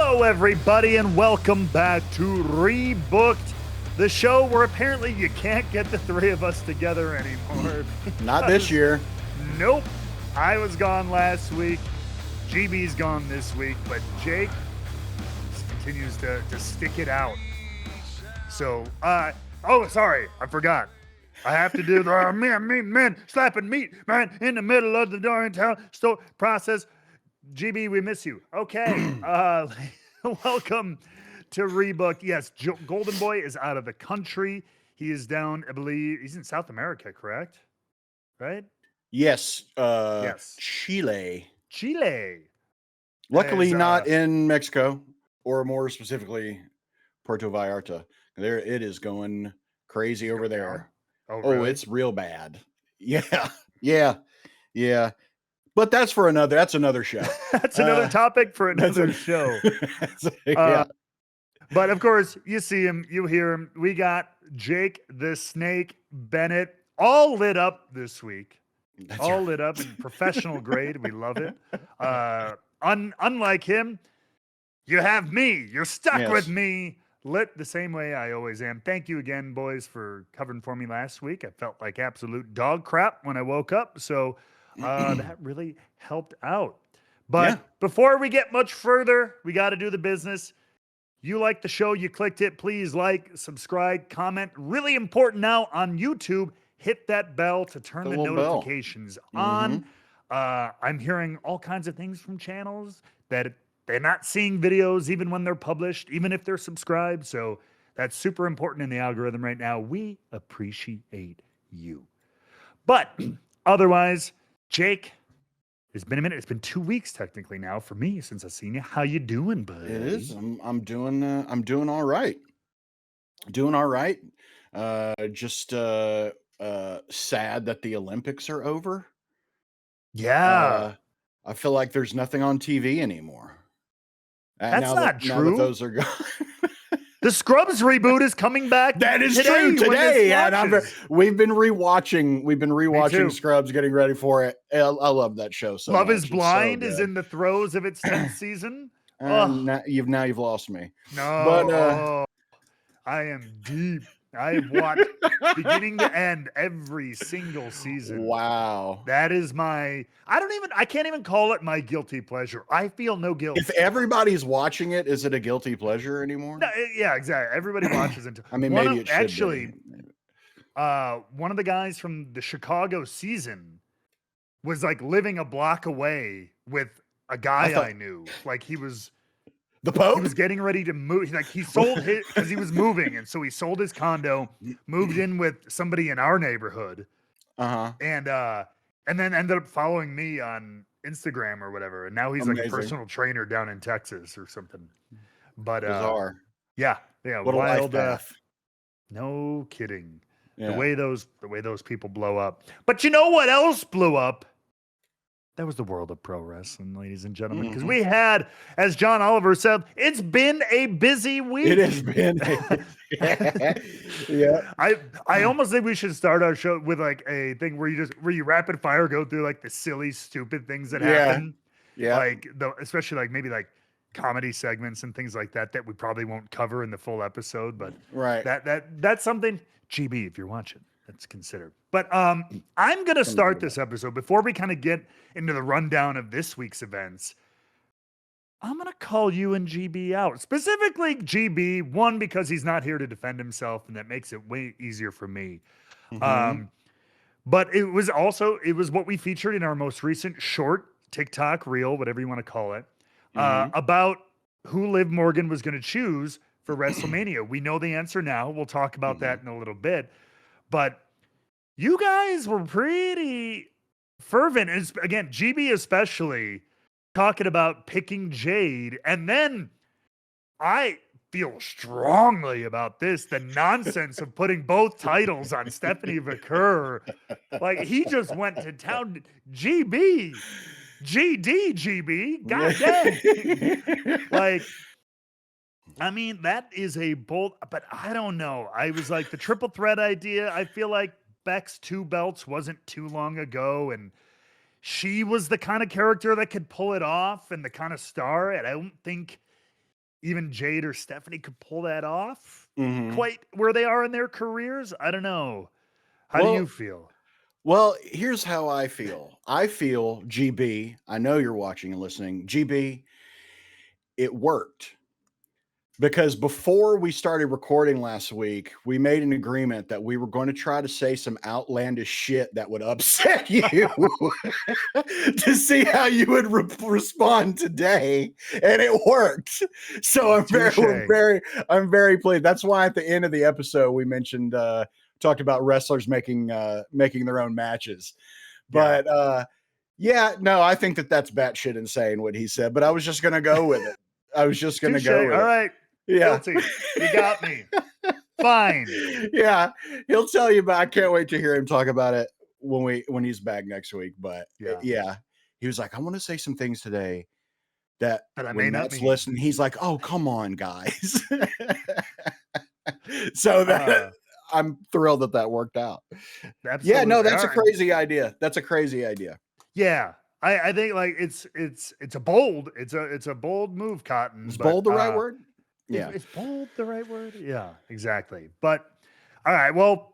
Hello, everybody, and welcome back to Rebooked, the show where apparently you can't get the three of us together anymore. Not this year. Nope. I was gone last week. GB's gone this week, but Jake continues to stick it out. So, sorry, I forgot. I have to do the man slapping meat, man, in the middle of the darn town store process. GB, we miss you. Okay, welcome to Rebook. Yes, Golden Boy is out of the country. He is down, I believe, he's in South America, correct? Right? Yes. Yes. Chile. As, Luckily not in Mexico, or more specifically, Puerto Vallarta. There, it is going crazy over there. Oh, really? It's real bad. Yeah. But that's another show. That's another topic for another show. Yeah. But of course, you see him, you hear him. We got Jake the Snake Bennett all lit up this week. Lit up in professional grade. We love it. Unlike him, you have me. You're stuck with me. Lit the same way I always am. Thank you again, boys, for covering for me last week. I felt like absolute dog crap when I woke up. So that really helped out. But before we get much further, we got to do the business. You like the show, you clicked it. Please like, subscribe, comment. Really important now on YouTube. Hit that bell to turn the notifications on. I'm hearing all kinds of things from channels that they're not seeing videos even when they're published, even if they're subscribed. So that's super important in the algorithm right now. We appreciate you. But otherwise, Jake, it's been a minute. It's been 2 weeks technically now for me since I've seen you. How you doing, bud? It is. I'm doing all right. Doing all right. Just sad that the Olympics are over. Yeah. I feel like there's nothing on TV anymore. That's not true. Now that those are gone. The Scrubs reboot is coming back. That is true today. And we've been rewatching Scrubs, getting ready for it. I love that show so Love much. is Blind is in the throes of its 10th season. Now you've lost me. No, but I am deep. I've watched beginning to end every single season. Wow. That is I can't even call it my guilty pleasure. I feel no guilt. If everybody's watching it, is it a guilty pleasure anymore? No, yeah, exactly. Everybody watches it. I mean, maybe it should actually be. One of the guys from the Chicago season was like living a block away with a guy I knew. Like he was the Pope? He was getting ready to move. Like he sold his because he was moving, and so he sold his condo, moved in with somebody in our neighborhood, and then ended up following me on Instagram or whatever. And now he's like a personal trainer down in Texas or something. But bizarre. Yeah. What wild, a life path. No kidding. Yeah. The way those people blow up. But you know what else blew up? That was the world of pro wrestling, ladies and gentlemen. Because we had, as John Oliver said, it's been a busy week. It has been. Yeah. I almost think we should start our show with like a thing where you rapid fire go through like the silly, stupid things that happen. Yeah. Like especially like maybe like comedy segments and things like that we probably won't cover in the full episode. But that's something, GB, if you're watching, let's consider. But I'm going to start this episode before we kind of get into the rundown of this week's events. I'm going to call you and GB out. Specifically GB, one, because he's not here to defend himself, and that makes it way easier for me. But it was what we featured in our most recent short TikTok reel, whatever you want to call it, about who Liv Morgan was going to choose for WrestleMania. We know the answer now. We'll talk about that in a little bit. But you guys were pretty fervent. And again, GB especially, talking about picking Jade. And then I feel strongly about this, the nonsense of putting both titles on Stephanie McCurr. Like, he just went to town. GB. GD, GB. God dang. Like, I mean, that is a bold, but I don't know. I was like, the triple threat idea, I feel like Beck's 2 belts wasn't too long ago, and she was the kind of character that could pull it off and the kind of star, and I don't think even Jade or Stephanie could pull that off Mhm. quite where they are in their careers. I don't know. How do you Well, feel? well, here's how I feel. I feel, GB, I know you're watching and listening. GB, it worked. Because before we started recording last week, we made an agreement that we were going to try to say some outlandish shit that would upset you to see how you would respond today, and it worked. So Touche. I'm very pleased. That's why at the end of the episode we mentioned talked about wrestlers making their own matches. Yeah. But yeah, no, I think that's batshit insane what he said. But I was just gonna go with it. I was just gonna Touche. go with All it. right. Yeah. Guilty. You got me. Fine. Yeah. He'll tell you, but I can't wait to hear him talk about it when he's back next week. But Yeah. yeah, he was like, I want to say some things today that But I may when not Matt's mean. listening, he's like, oh, come on, guys. So that I'm thrilled that worked out. Absolutely. Yeah, no, that's All a right. crazy idea. That's a crazy idea. Yeah. I think like it's a bold, it's a bold move, Cotton, Is but bold the right word? Yeah. is bold the right word? Yeah, exactly. But all right, well,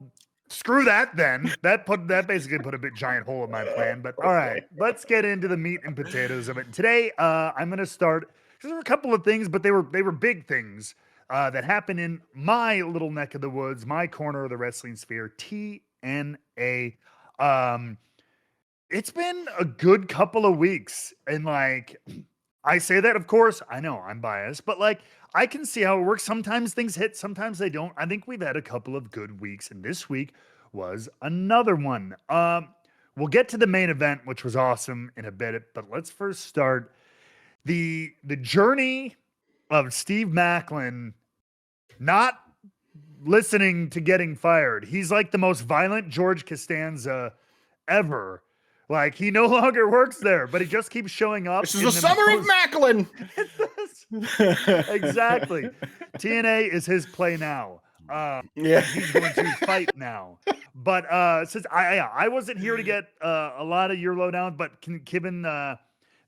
screw that then. That basically put a big giant hole in my plan. But all right, let's get into the meat and potatoes of it. Today, I'm gonna start because there were a couple of things, but they were big things that happened in my little neck of the woods, my corner of the wrestling sphere, TNA. Um, it's been a good couple of weeks, and like I say that, of course, I know I'm biased, but like I can see how it works. Sometimes things hit, sometimes they don't. I think we've had a couple of good weeks, and this week was another one. We'll get to the main event, which was awesome in a bit, but let's first start the journey of Steve Maclin not listening to getting fired. He's like the most violent George Costanza ever. Like he no longer works there, but he just keeps showing up. This is the summer of Macklin. Exactly. TNA is his play now. Yeah. He's going to fight now. But since I wasn't here to get a lot of your lowdown, but given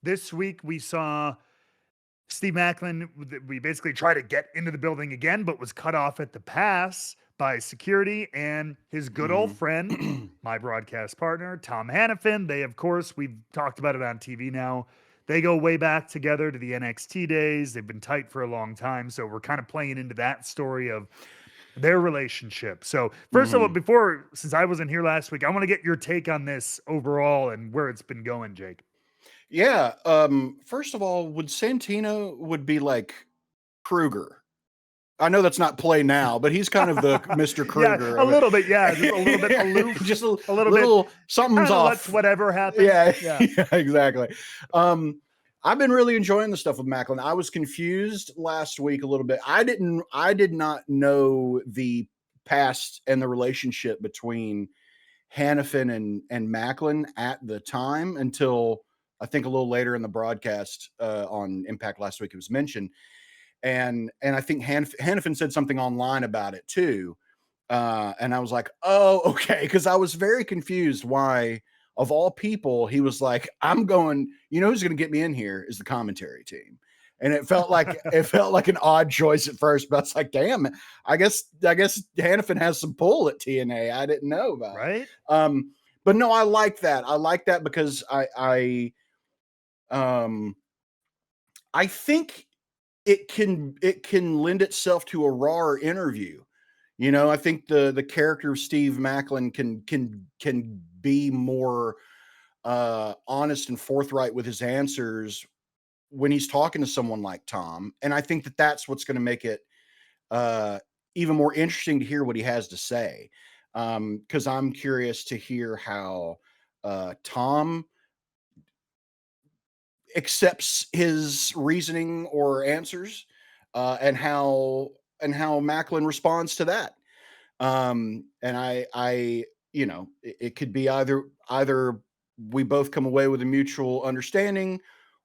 this week we saw Steve Maclin, we basically tried to get into the building again, but was cut off at the pass by security and his good old friend, my broadcast partner, Tom Hannafin. They, of course, we've talked about it on TV now. They go way back together to the NXT days. They've been tight for a long time. So we're kind of playing into that story of their relationship. So first of all, since I wasn't here last week, I want to get your take on this overall and where it's been going, Jake. Yeah. First of all, would Santino would be like Kruger? I know that's not play now, but he's kind of the Mr. Kruger. Yeah, a little bit. Yeah, just a little bit aloof. Just a little bit. Something's off. Let's whatever happens. Yeah, yeah, exactly. I've been really enjoying the stuff with Maclin. I was confused last week a little bit. I did not know the past and the relationship between Hannafin and Maclin at the time until I think a little later in the broadcast on Impact last week it was mentioned. And I think Hannafin said something online about it too. And I was like, oh, okay. Because I was very confused why, of all people, he was like, I'm going, you know who's going to get me in here is the commentary team. And it felt like an odd choice at first, but I was like, damn, I guess Hannafin has some pull at TNA. I didn't know about. Right. But no, I like that. I like that because I think it can lend itself to a rawer interview. You know, I think the character of Steve Maclin can be more honest and forthright with his answers when he's talking to someone like Tom. And I think that's what's going to make it even more interesting to hear what he has to say. Because I'm curious to hear how Tom accepts his reasoning or answers, and how Maclin responds to that. And I you know, it could be either we both come away with a mutual understanding,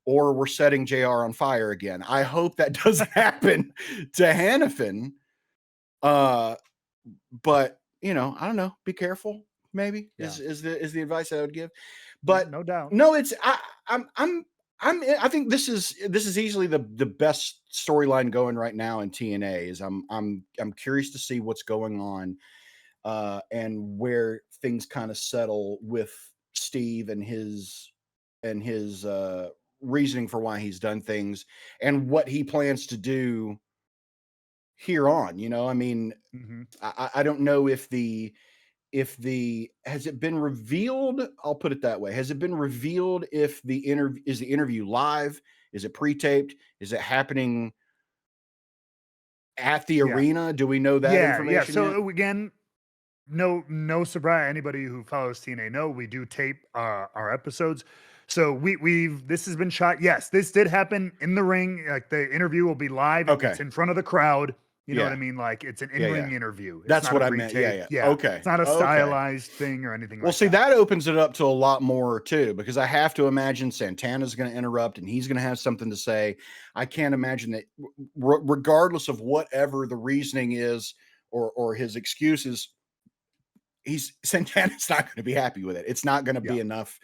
or we're setting JR on fire again. I hope that doesn't happen to Hannafin. But you know, I don't know. Be careful. Maybe is the advice I would give. But no doubt. no, it's I think this is easily the best storyline going right now in TNA. Is I'm curious to see what's going on, and where things kind of settle with Steve and his reasoning for why he's done things and what he plans to do here on. You know, I mean, Mhm. I don't know if the has it been revealed? I'll put it that way. Has it been revealed if the interview live? Is it pre-taped? Is it happening at the Yeah. arena? Do we know that Yeah. information yet? So again, no surprise. Anybody who follows TNA know we do tape our episodes. So we've this has been shot. Yes, this did happen in the ring. Like the interview will be live. Okay. It's in front of the crowd. You know what Yeah. I mean? Like it's an Yeah, yeah. in-ring interview. It's That's not a what I meant. Yeah, pre-tape. yeah. Yeah. Okay. It's not a Okay. stylized thing or anything Well, like see, that. that opens it up to a lot more too, because I have to imagine Santana's going to interrupt and he's going to have something to say. I can't imagine that, regardless of whatever the reasoning is or his excuses, Santana's not going to be happy with it. It's not going to Yeah. be enough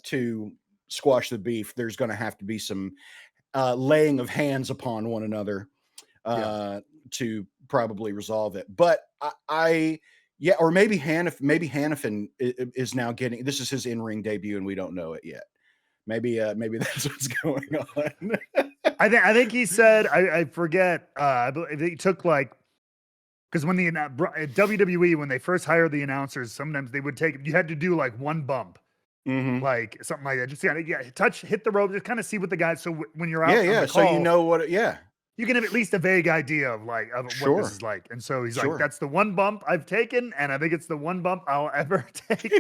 to squash the beef. There's going to have to be some laying of hands upon one another to probably resolve it. But yeah, or maybe Hannafin is now getting, this is his in-ring debut and we don't know it yet. Maybe that's what's going on. I think he said, I forget, I believe he took like, because when the WWE, when they first hired the announcers, sometimes they would you had to do like one bump, Mhm. like something like that. Just hit the rope, just kind of see what the guy. So when you're out Yeah, on yeah. the So you call, know what? Yeah, you can have at least a vague idea of what this sure, is like. And so he's like, sure. that's the one bump I've taken, and I think it's the one bump I'll ever take,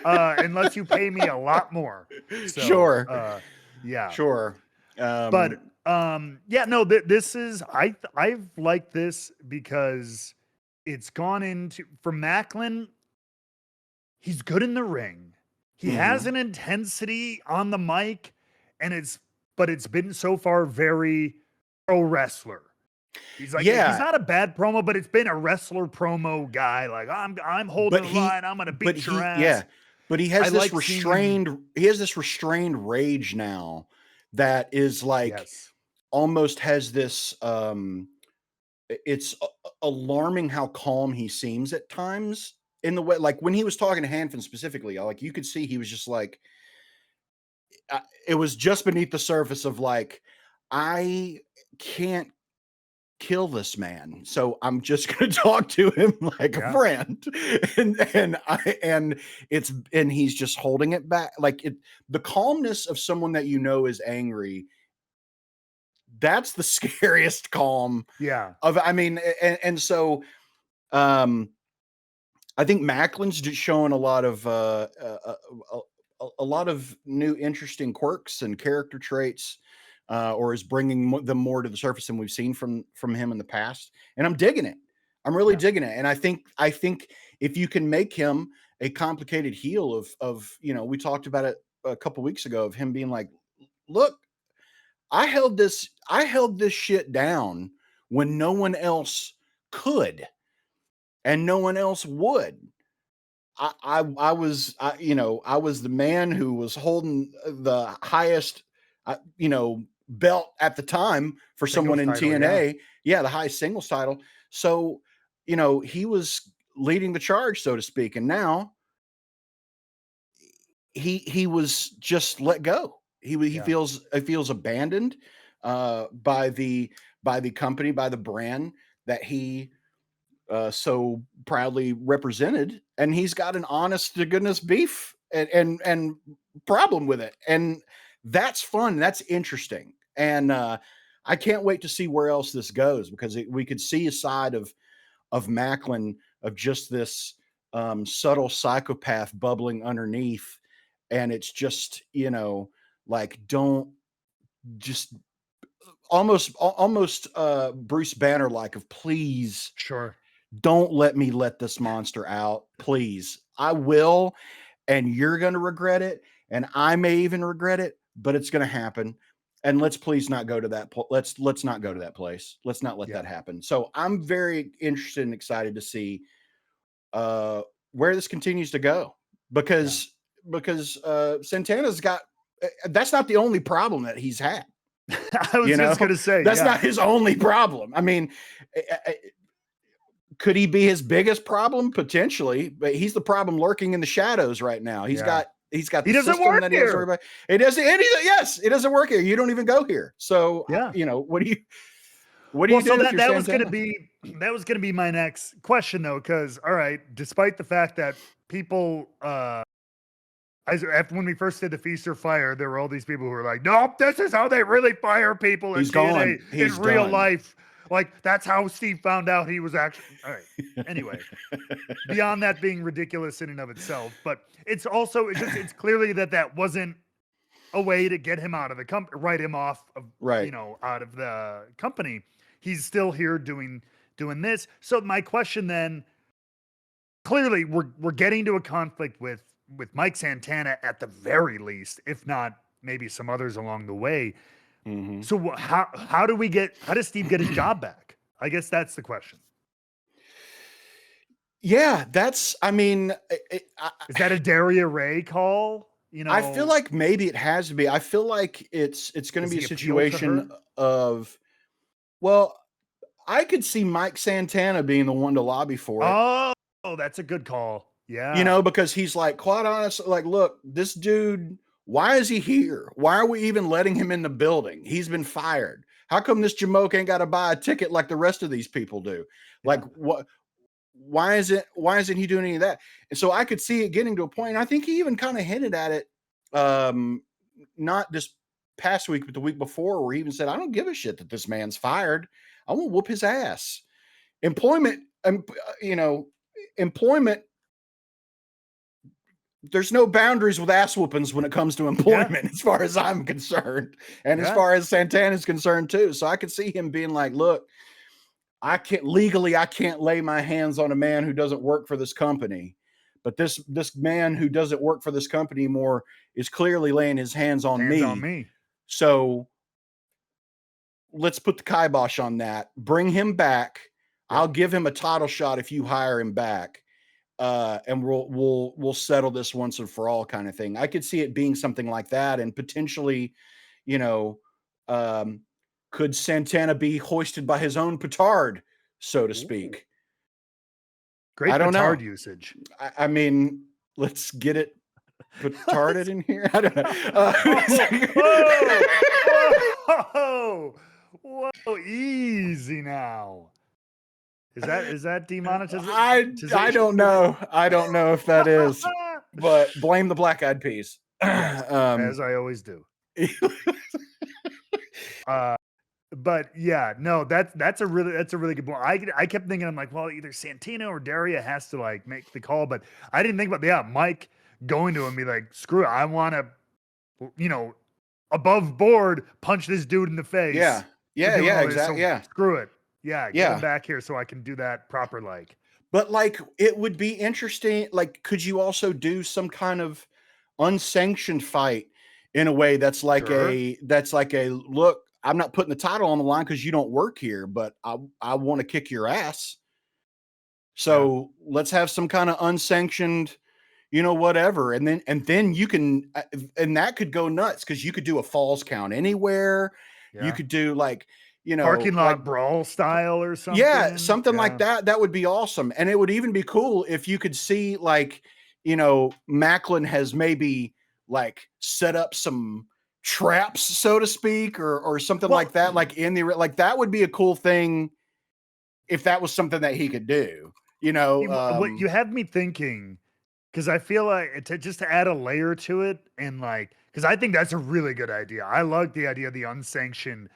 unless you pay me a lot more. So, Sure, yeah. sure. But yeah, no, this is I've liked this because it's gone into for Maclin. He's good in the ring. He has Mhm. an intensity on the mic, and but it's been so far very pro wrestler. He's like he's Yeah, not a bad promo, but it's been a wrestler promo guy. Like I'm holding but the line. I'm gonna beat your yeah, ass. but he I has this like seeing him. restrained rage now that is like Yes. almost has this it's alarming how calm he seems at times in the way, like when he was talking to Hanfin specifically, like you could see he was just like it was just beneath the surface of like, I can't kill this man, so I'm just going to talk to him like a Yeah. friend. And he's just holding it back, like the calmness of someone that you know is angry. That's the scariest calm Yeah. of, I mean, and so um I think Macklin's just showing a lot of new interesting quirks and character traits, or is bringing them more to the surface than we've seen from him in the past. And I'm digging it. I'm really Yeah. digging it. And I think if you can make him a complicated heel we talked about it a couple weeks ago of him being like, look, I held this shit down when no one else could and no one else would. I was I was the man who was holding the highest belt at the time for someone Singles in title. Yeah. TNA. Yeah, the highest singles title. So, he was leading the charge, so to speak. And now he was just let go. Yeah. He feels abandoned by the company, by the brand that he so proudly represented, and he's got an honest to goodness beef and problem with it, and that's fun. That's interesting, and I can't wait to see where else this goes, because we could see a side of Maclin of just this subtle psychopath bubbling underneath, and it's just like don't just almost Bruce Banner like of please Sure. don't let this monster out, please. I will, and you're going to regret it, and I may even regret it, but it's going to happen. And let's please not go to that. Let's not go to that place. Let's not let Yeah. that happen. So I'm very interested and excited to see where this continues to go, Yeah. because Santana's got that's not the only problem that he's had. I was just going to say, that's not his only problem. I mean, could he be his biggest problem? Potentially, but he's the problem lurking in the shadows right now. He's got the doesn't work that here. He has to worry about. It doesn't. Yes, it doesn't work here. You don't even go here. So what do you? What do you do? That was going to be my next question, though, because all right, despite the fact that people, when we first did the Feast or Fire, there were all these people who were like, "Nope, this is how they really fire people in TNA in real life." Like that's how Steve found out he was actually all right. Anyway, beyond that being ridiculous in and of itself, but it's also it's clearly that wasn't a way to get him out of the company, write him off of out of the company. He's still here doing this. So my question then, clearly we're getting to a conflict with Mike Santana at the very least, if not maybe some others along the way. Mm-hmm. So how does Steve get his job back? I guess that's the question. Yeah, is that a Daria Ray call? I feel like maybe it has to be. I feel like it's going to be a situation of, well, I could see Mike Santana being the one to lobby for it. Oh, that's a good call. Yeah. Because he's like, quite honestly, like, look, this dude, why is he here? Why are we even letting him in the building? He's been fired. How come this Jamoke ain't got to buy a ticket like the rest of these people do? Like, what? Why isn't he doing any of that? And so I could see it getting to a point. And I think he even kind of hinted at it, not this past week, but the week before, where he even said, I don't give a shit that this man's fired. I won't whoop his ass. Employment, there's no boundaries with ass whoopings when it comes to employment, as far as I'm concerned. And as far as Santana's concerned too. So I could see him being like, look, I can't lay my hands on a man who doesn't work for this company. But this man who doesn't work for this company anymore is clearly laying his hands on me. So let's put the kibosh on that. Bring him back. I'll give him a title shot if you hire him back. And we'll settle this once and for all kind of thing. I could see it being something like that. And potentially, could Santana be hoisted by his own petard, so to speak? Great petard usage. I mean, let's get it petarded in here. I don't know. Whoa, easy now. Is that demonetization? I don't know. I don't know if that is, but blame the Black Eyed Peas. As I always do. But yeah, no, that's a really good point. I kept thinking, I'm like, well, either Santana or Daria has to like make the call, but I didn't think about Mike going to him and be like, screw it, I want to, above board punch this dude in the face. Yeah, exactly. So screw it. Yeah, get him back here so I can do that proper like. But like, it would be interesting. Like, could you also do some kind of unsanctioned fight in a way that's like look, I'm not putting the title on the line because you don't work here, but I want to kick your ass. So let's have some kind of unsanctioned, whatever. And then you can, and that could go nuts because you could do a falls count anywhere. Yeah. You could do like, parking lot brawl style or something. Yeah, something like that. That would be awesome. And it would even be cool if you could see like, Maclin has maybe like set up some traps, so to speak, or something like that. Like that would be a cool thing if that was something that he could do, what you have me thinking, because I feel like just to add a layer to it and like, because I think that's a really good idea. I like the idea of the unsanctioned,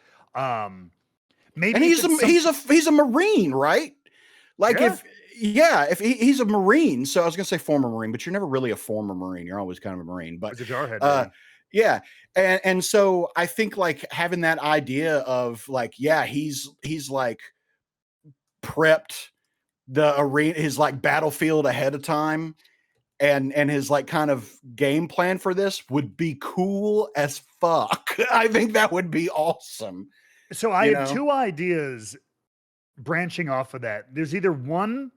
maybe. And he's a Marine, right? Like if he's a Marine, so I was gonna say former Marine, but you're never really a former Marine. You're always kind of a Marine. But it's a jarhead. Yeah, and so I think like having that idea of like, he's like prepped the arena, his like battlefield ahead of time, and his like kind of game plan for this would be cool as fuck. I think that would be awesome. So I have two ideas branching off of that. There's either one,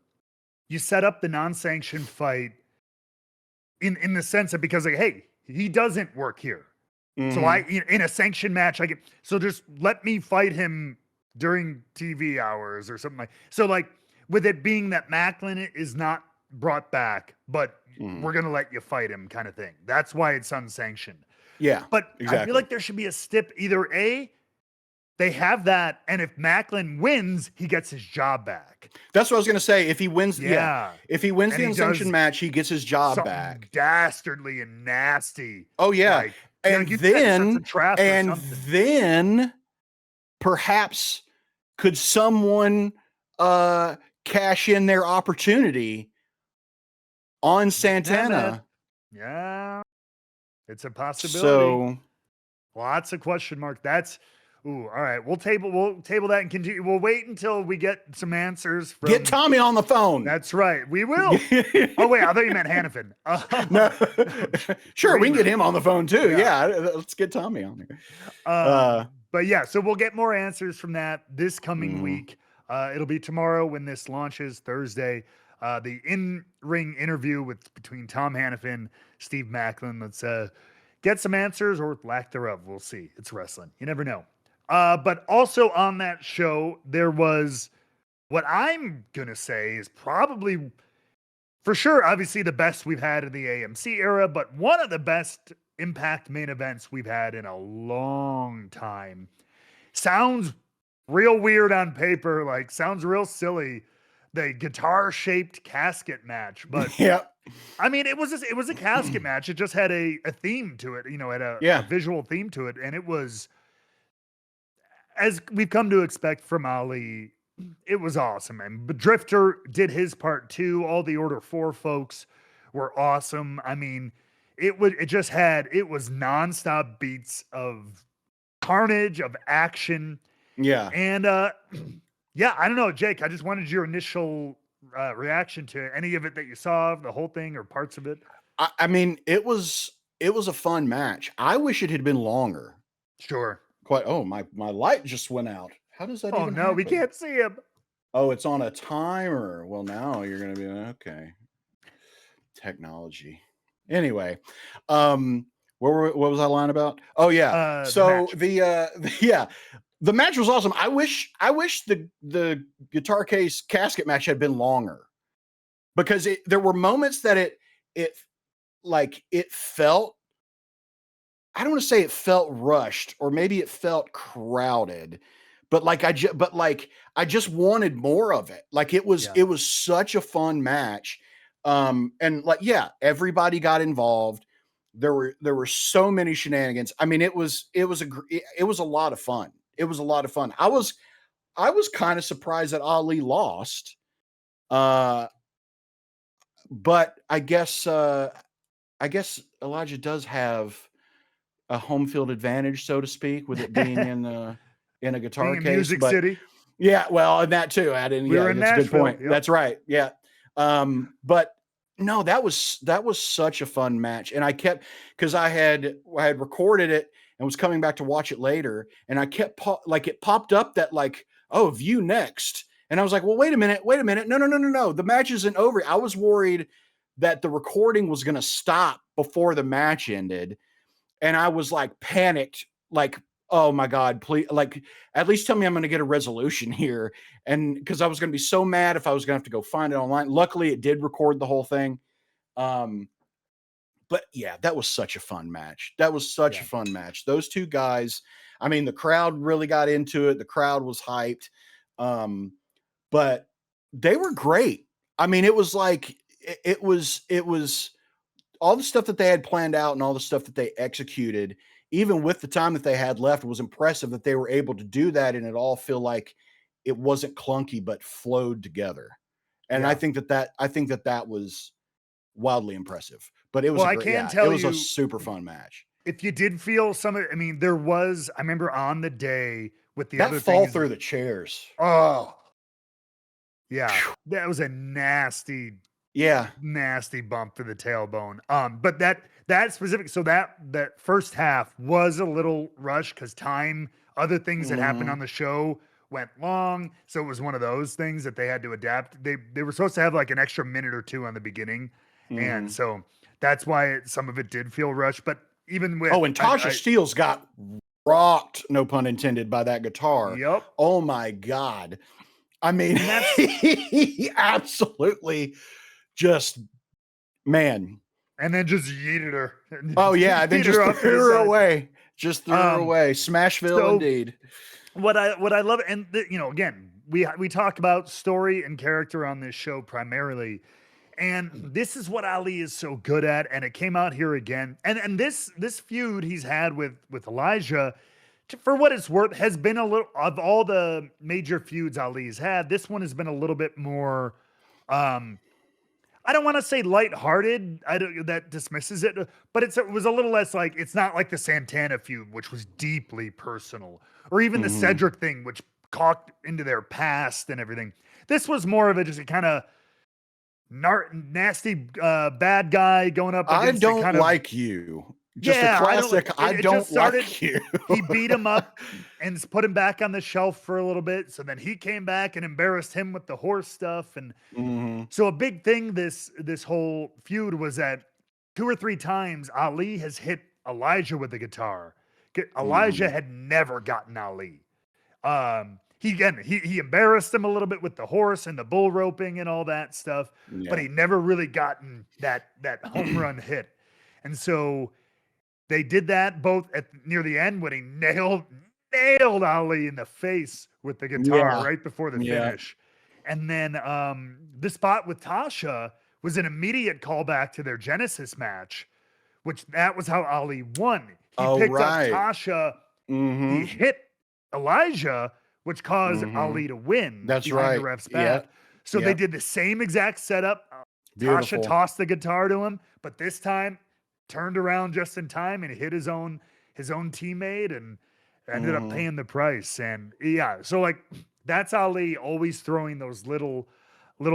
you set up the non-sanctioned fight in the sense of because like, hey, he doesn't work here. So in a sanctioned match, so just let me fight him during TV hours or something so like with it being that Maclin is not brought back, but we're going to let you fight him kind of thing. That's why it's unsanctioned. Yeah, but exactly. I feel like there should be a stip either they have that, and if Maclin wins, he gets his job back. That's what I was going to say. If he wins, if he wins the unsanctioned match, he gets his job back. Dastardly and nasty. Oh yeah, like, and then perhaps could someone cash in their opportunity on Santana? Yeah, it's a possibility. So lots of question marks. That's all right. We'll table that and continue. We'll wait until we get some answers. Get Tommy on the phone. That's right. We will. Oh wait, I thought you meant Hannafin. No, sure, we can get him on the phone too. Yeah, let's get Tommy on there. But yeah, so we'll get more answers from that this coming week. It'll be tomorrow when this launches, Thursday. The in-ring interview between Tom Hannafin, Steve Maclin. Let's get some answers or lack thereof. We'll see. It's wrestling. You never know. But also on that show, there was what I'm going to say is probably, for sure, obviously the best we've had in the AMC era, but one of the best Impact main events we've had in a long time. Sounds real weird on paper, like sounds real silly. The guitar-shaped casket match, but I mean, it was a casket match. It just had a theme to it, had a visual theme to it, and it was, as we've come to expect from Ali, it was awesome. And Drifter did his part too. All the Order 4 folks were awesome. I mean, it was nonstop beats of carnage, of action. Yeah. And I don't know, Jake, I just wanted your initial reaction to any of it that you saw, the whole thing or parts of it. I mean, it was a fun match. I wish it had been longer. Sure. Quite. Oh, my light just went out. How does that even happen? We can't see him. Oh, it's on a timer. Well, now you're going to be okay. Technology. Anyway, what was I lying about? Oh yeah. So the match was awesome. I wish the guitar case casket match had been longer, because there were moments that it felt, I don't want to say it felt rushed, or maybe it felt crowded, but I just wanted more of it. Like it was such a fun match. And everybody got involved. There were so many shenanigans. I mean, it was a lot of fun. It was a lot of fun. I was kind of surprised that Ali lost. But I guess Elijah does have a home field advantage, so to speak, with it being in a guitar case. Music City. Yeah, well, and that too. That's a good point. Yep. That's right. Yeah. But no, that was such a fun match. And I kept, because I had recorded it and was coming back to watch it later, and I kept it popped up that view next. And I was like, well, wait a minute. No. The match isn't over. I was worried that the recording was going to stop before the match ended. And I was panicked, oh my God, please, at least tell me I'm going to get a resolution here. And because I was going to be so mad if I was going to have to go find it online. Luckily, it did record the whole thing. But yeah, that was such a fun match. A fun match. Those two guys, I mean, the crowd really got into it. The crowd was hyped. But they were great. I mean, it was it was all the stuff that they had planned out and all the stuff that they executed, even with the time that they had left, was impressive that they were able to do that. And it all feel like it wasn't clunky, but flowed together. And I think that was wildly impressive, but it was, it was a super fun match. If you did feel there was, I remember on the day with the other fall through the chairs. Oh yeah. That was a nasty bump to the tailbone. But that specific, so that first half was a little rushed because other things that happened on the show went long. So it was one of those things that they had to adapt. They were supposed to have an extra minute or two on the beginning. And so that's why some of it did feel rushed. But even with and Tasha Steelz got rocked, no pun intended, by that guitar. Yep. Oh my God. I mean, he absolutely just, man. And then just yeeted her. Oh yeah, and then just threw her away. Just threw her away. Smashville, indeed. What I love, and again, we talk about story and character on this show primarily, and this is what Ali is so good at, and it came out here again. And this feud he's had with Elijah, for what it's worth, has been a little, of all the major feuds Ali's had, this one has been a little bit more, I don't want to say lighthearted. That dismisses it, but it was a little less like, it's not like the Santana feud, which was deeply personal, or even the Cedric thing, which cocked into their past and everything. This was more of just a kind of nasty bad guy going up against I don't like you. Just a classic, I don't like you. He beat him up and put him back on the shelf for a little bit. So then he came back and embarrassed him with the horse stuff. And so a big thing this whole feud was that 2 or 3 times Ali has hit Elijah with the guitar. Elijah had never gotten Ali. He embarrassed him a little bit with the horse and the bull roping and all that stuff, but he never really gotten that home run hit. And so they did that both near the end when he nailed Ali in the face with the guitar right before the finish. And then the spot with Tasha was an immediate callback to their Genesis match, which that was how Ali won. He picked up Tasha, he hit Elijah, which caused Ali to win. That's right. The ref's back. So they did the same exact setup. Beautiful. Tasha tossed the guitar to him, but this time turned around just in time and hit his own teammate and ended up paying the price. And so like that's Ali always throwing those little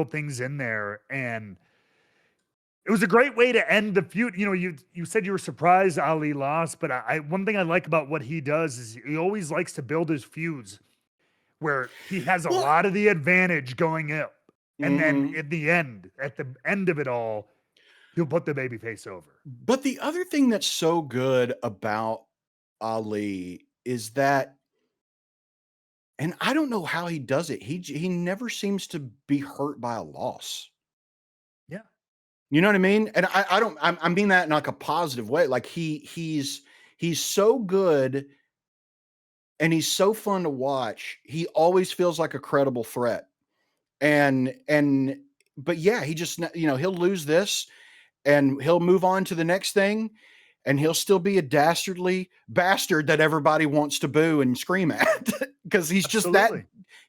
things in there. And it was a great way to end the feud. You said you were surprised Ali lost, but one thing I like about what he does is he always likes to build his feuds where he has a lot of the advantage going up. And then at the end of it all, he'll put the babyface over. But the other thing that's so good about Ali is that, and I don't know how he does it, he never seems to be hurt by a loss. Yeah. You know what I mean? And I mean that in like a positive way. Like he's so good and he's so fun to watch. He always feels like a credible threat. But yeah, he just, he'll lose this and he'll move on to the next thing, and he'll still be a dastardly bastard that everybody wants to boo and scream at because he's just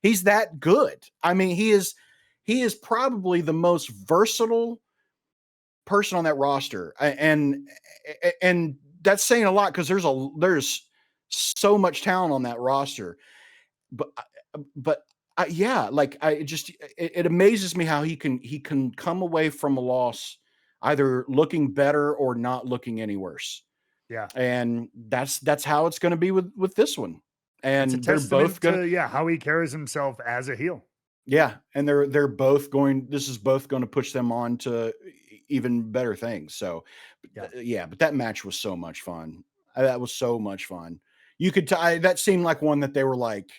he's that good. I mean, he is probably the most versatile person on that roster. And that's saying a lot because there's so much talent on that roster, but it amazes me how he can come away from a loss either looking better or not looking any worse. Yeah. And that's how it's going to be with this one. And they're both going to how he carries himself as a heel. Yeah. And they're both this is both going to push them on to even better things. So but that match was so much fun. That was so much fun. You could that seemed like one that they were like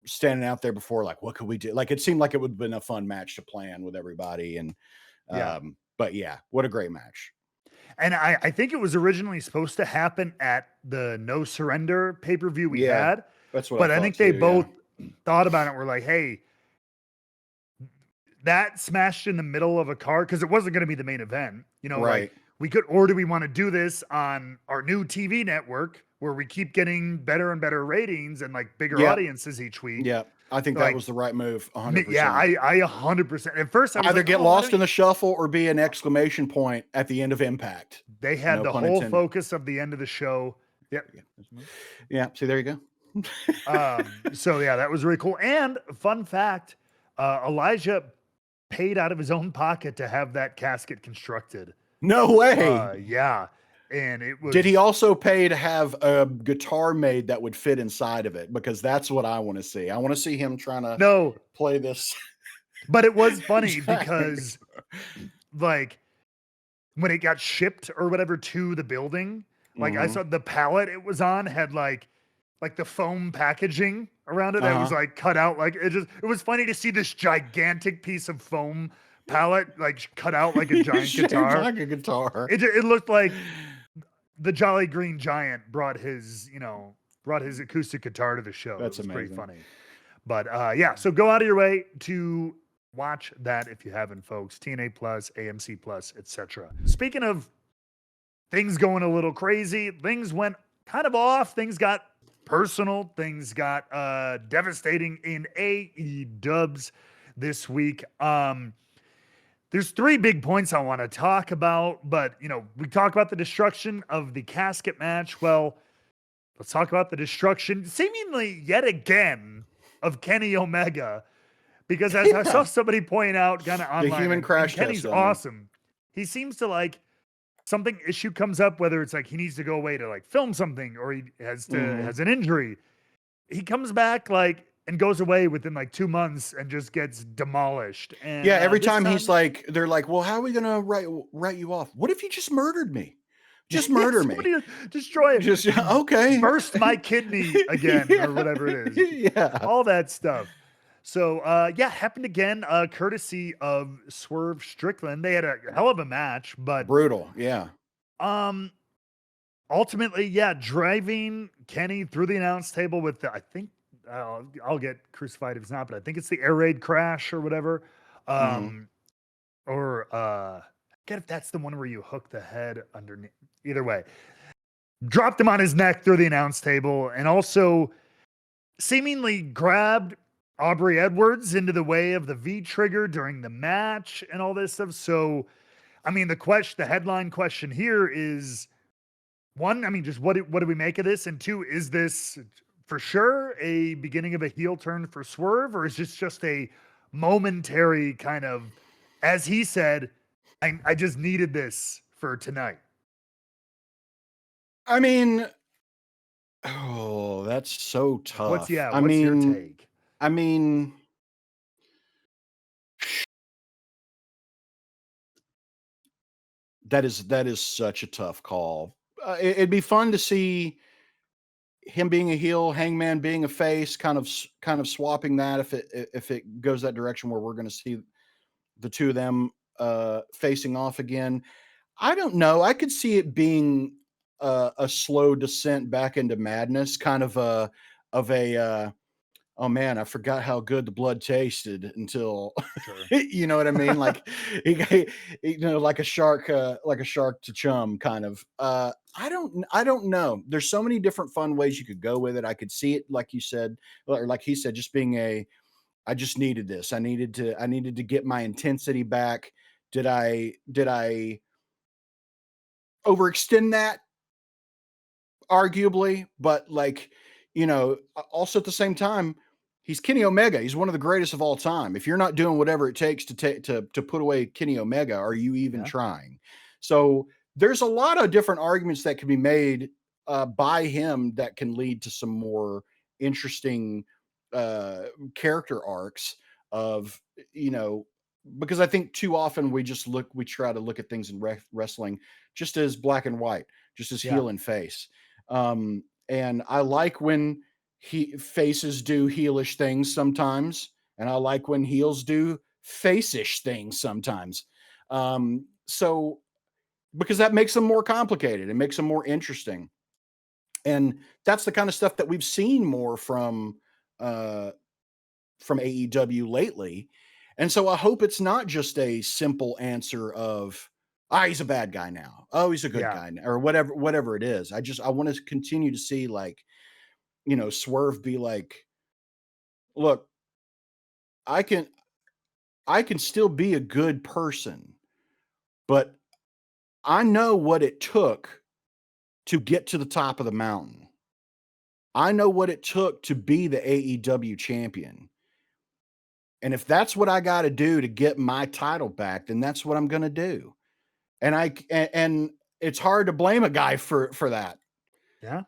standing out there before, like, what could we do? Like, it seemed like it would have been a fun match to plan with everybody. And, but yeah, what a great match. And I think it was originally supposed to happen at the No Surrender pay-per-view we had. That's what I think they both thought about it. We're like, hey, that smashed in the middle of a card because it wasn't going to be the main event. Like we could, or do we want to do this on our new TV network where we keep getting better and better ratings and like bigger audiences each week? Yeah. I think that was the right move. 100%. Yeah, I 100%. At first, I was either get lost in the shuffle or be an exclamation point at the end of Impact. They had the whole focus of the end of the show. Yep. Yeah. See, there you go. So yeah, that was really cool. And fun fact, Elijah paid out of his own pocket to have that casket constructed. No way. Yeah. And it was. Did he also pay to have a guitar made that would fit inside of it? Because that's what I want to see. I want to see him trying to play this. But it was funny because, like, when it got shipped or whatever to the building. Like I saw the pallet it was on had like the foam packaging around it that was like cut out. Like it was funny to see this gigantic piece of foam pallet like cut out like a giant guitar. Like a guitar. It looked like the Jolly Green Giant brought his acoustic guitar to the show. That's amazing. Pretty funny. But yeah, so go out of your way to watch that if you haven't, folks. TNA Plus, AMC Plus, etc. Speaking of things going a little crazy, things went kind of off. Things got personal. Things got devastating in AEW this week. There's 3 big points I want to talk about, but we talk about the destruction of the casket match. Well, let's talk about the destruction, seemingly yet again, of Kenny Omega, because as I saw somebody point out kind of online, the human crash test. Kenny's awesome. He seems to like something issue comes up, whether it's like he needs to go away to like film something or he has an injury. He comes back and goes away within like 2 months and just gets demolished. And yeah, every time he's like, they're like, well, how are we going to write you off? What if you just murdered me? Just murder me. Destroy it. Just, okay. Burst my kidney again or whatever it is. Yeah. All that stuff. So, yeah, happened again, courtesy of Swerve Strickland. They had a hell of a match, but brutal. Yeah. Ultimately, yeah, driving Kenny through the announce table with I think I'll get crucified if it's not, but I think it's the air raid crash or whatever. Or get if that's the one where you hook the head underneath. Either way, dropped him on his neck through the announce table, and also seemingly grabbed Aubrey Edwards into the way of the V trigger during the match and all this stuff. So, I mean, the headline question here is, one, I mean, just what do we make of this? And 2, is this for sure a beginning of a heel turn for Swerve, or is this just a momentary kind of, as he said, I just needed this for tonight? I mean, oh, that's so tough. What's your take? I mean, that is such a tough call. It'd be fun to see him being a heel, Hangman being a face, kind of swapping that if it goes that direction where we're going to see the two of them facing off again. I don't know. I could see it being a slow descent back into madness, kind of a oh man, I forgot how good the blood tasted until you know what I mean? Like like a shark to chum kind of. I don't know. There's so many different fun ways you could go with it. I could see it, like you said, or like he said, just being I just needed this. I needed to get my intensity back. Did I overextend that? Arguably, but also at the same time, he's Kenny Omega. He's one of the greatest of all time. If you're not doing whatever it takes to put away Kenny Omega, are you even trying? So there's a lot of different arguments that can be made by him that can lead to some more interesting character arcs of, because I think too often we try to look at things in wrestling just as black and white, just as heel and face. And I like when faces do heelish things sometimes, and I like when heels do face-ish things sometimes. So because that makes them more complicated, it makes them more interesting. And that's the kind of stuff that we've seen more from AEW lately. And so I hope it's not just a simple answer of, he's a bad guy now. Oh, he's a good guy now, or whatever it is. I want to continue to see Swerve be like, look, I can still be a good person, but I know what it took to get to the top of the mountain. I know what it took to be the AEW champion. And if that's what I got to do to get my title back, then that's what I'm going to do. And it's hard to blame a guy for that. Yeah.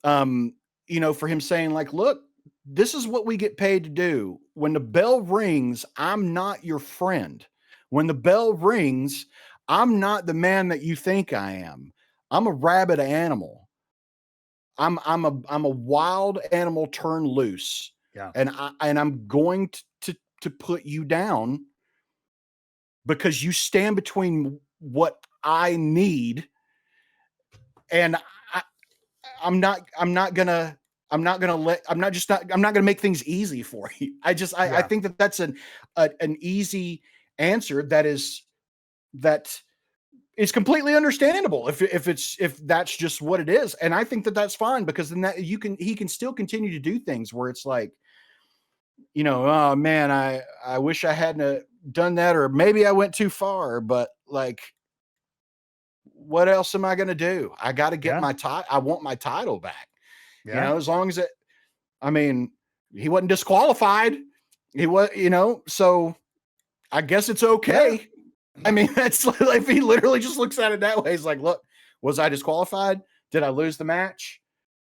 For him saying like, look, this is what we get paid to do. When the bell rings, I'm not your friend. When the bell rings, I'm not the man that you think I am. I'm a rabid animal. I'm a wild animal turned loose. Yeah. And I'm going to put you down because you stand between what I need, and I'm not gonna make things easy for you. I think that's an easy answer that is completely understandable if that's just what it is. And I think that's fine, because then he can still continue to do things where it's like, oh man, I wish I hadn't done that, or maybe I went too far, but like, what else am I going to do? I got to get I want my title back. As long as he wasn't disqualified. He was, so I guess it's okay. Yeah. That's like, if he literally just looks at it that way, he's like, look, was I disqualified? Did I lose the match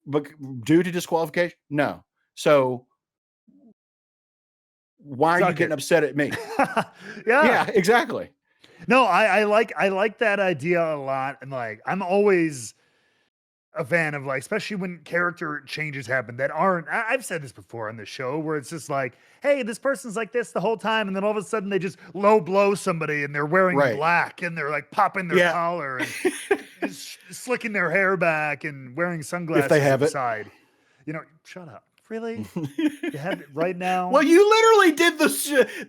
due to disqualification? No. So why are you getting upset at me? Yeah, exactly. No, I like that idea a lot. And like, I'm always a fan of, like, especially when character changes happen that aren't, I've said this before on the show, where it's just like, hey, this person's like this the whole time, and then all of a sudden they just low blow somebody and they're wearing black and they're like popping their collar and slicking their hair back and wearing sunglasses if they have inside. Shut up. Really? You have it right now? Well, you literally did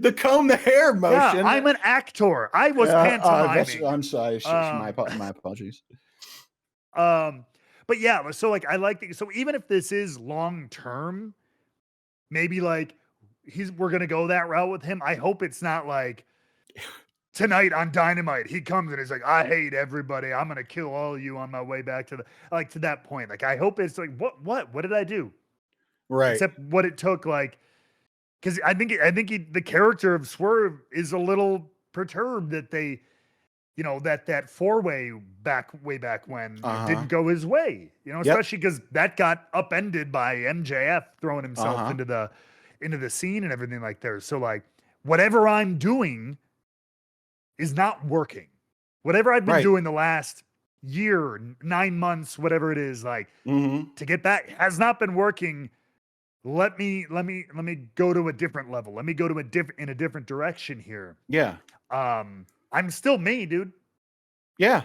the comb the hair motion. Yeah, I'm an actor. I was pantomiming. I'm sorry. My apologies. But yeah, so like, I like so even if this is long term, maybe like we're gonna go that route with him. I hope it's not like tonight on Dynamite he comes and he's like, I hate everybody. I'm gonna kill all of you on my way back to that point. Like, I hope it's like, what did I do? Right. Except what it took, like, because I think the character of Swerve is a little perturbed that they, that four-way way back when it didn't go his way, especially because that got upended by MJF throwing himself into the scene and everything like there. So like, whatever I'm doing is not working. Whatever I've been doing the last year, 9 months, whatever it is, like, to get back has not been working. Let me go to a different level. Let me go to in a different direction here. Yeah. I'm still me, dude. Yeah.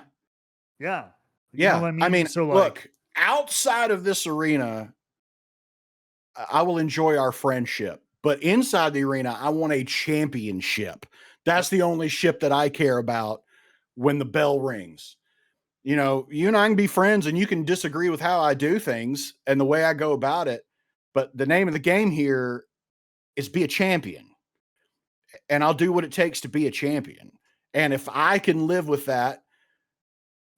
Yeah. You know what I mean? So look, outside of this arena, I will enjoy our friendship, but inside the arena, I want a championship. That's the only ship that I care about when the bell rings. You and I can be friends and you can disagree with how I do things and the way I go about it. But the name of the game here is be a champion. And I'll do what it takes to be a champion. And if I can live with that,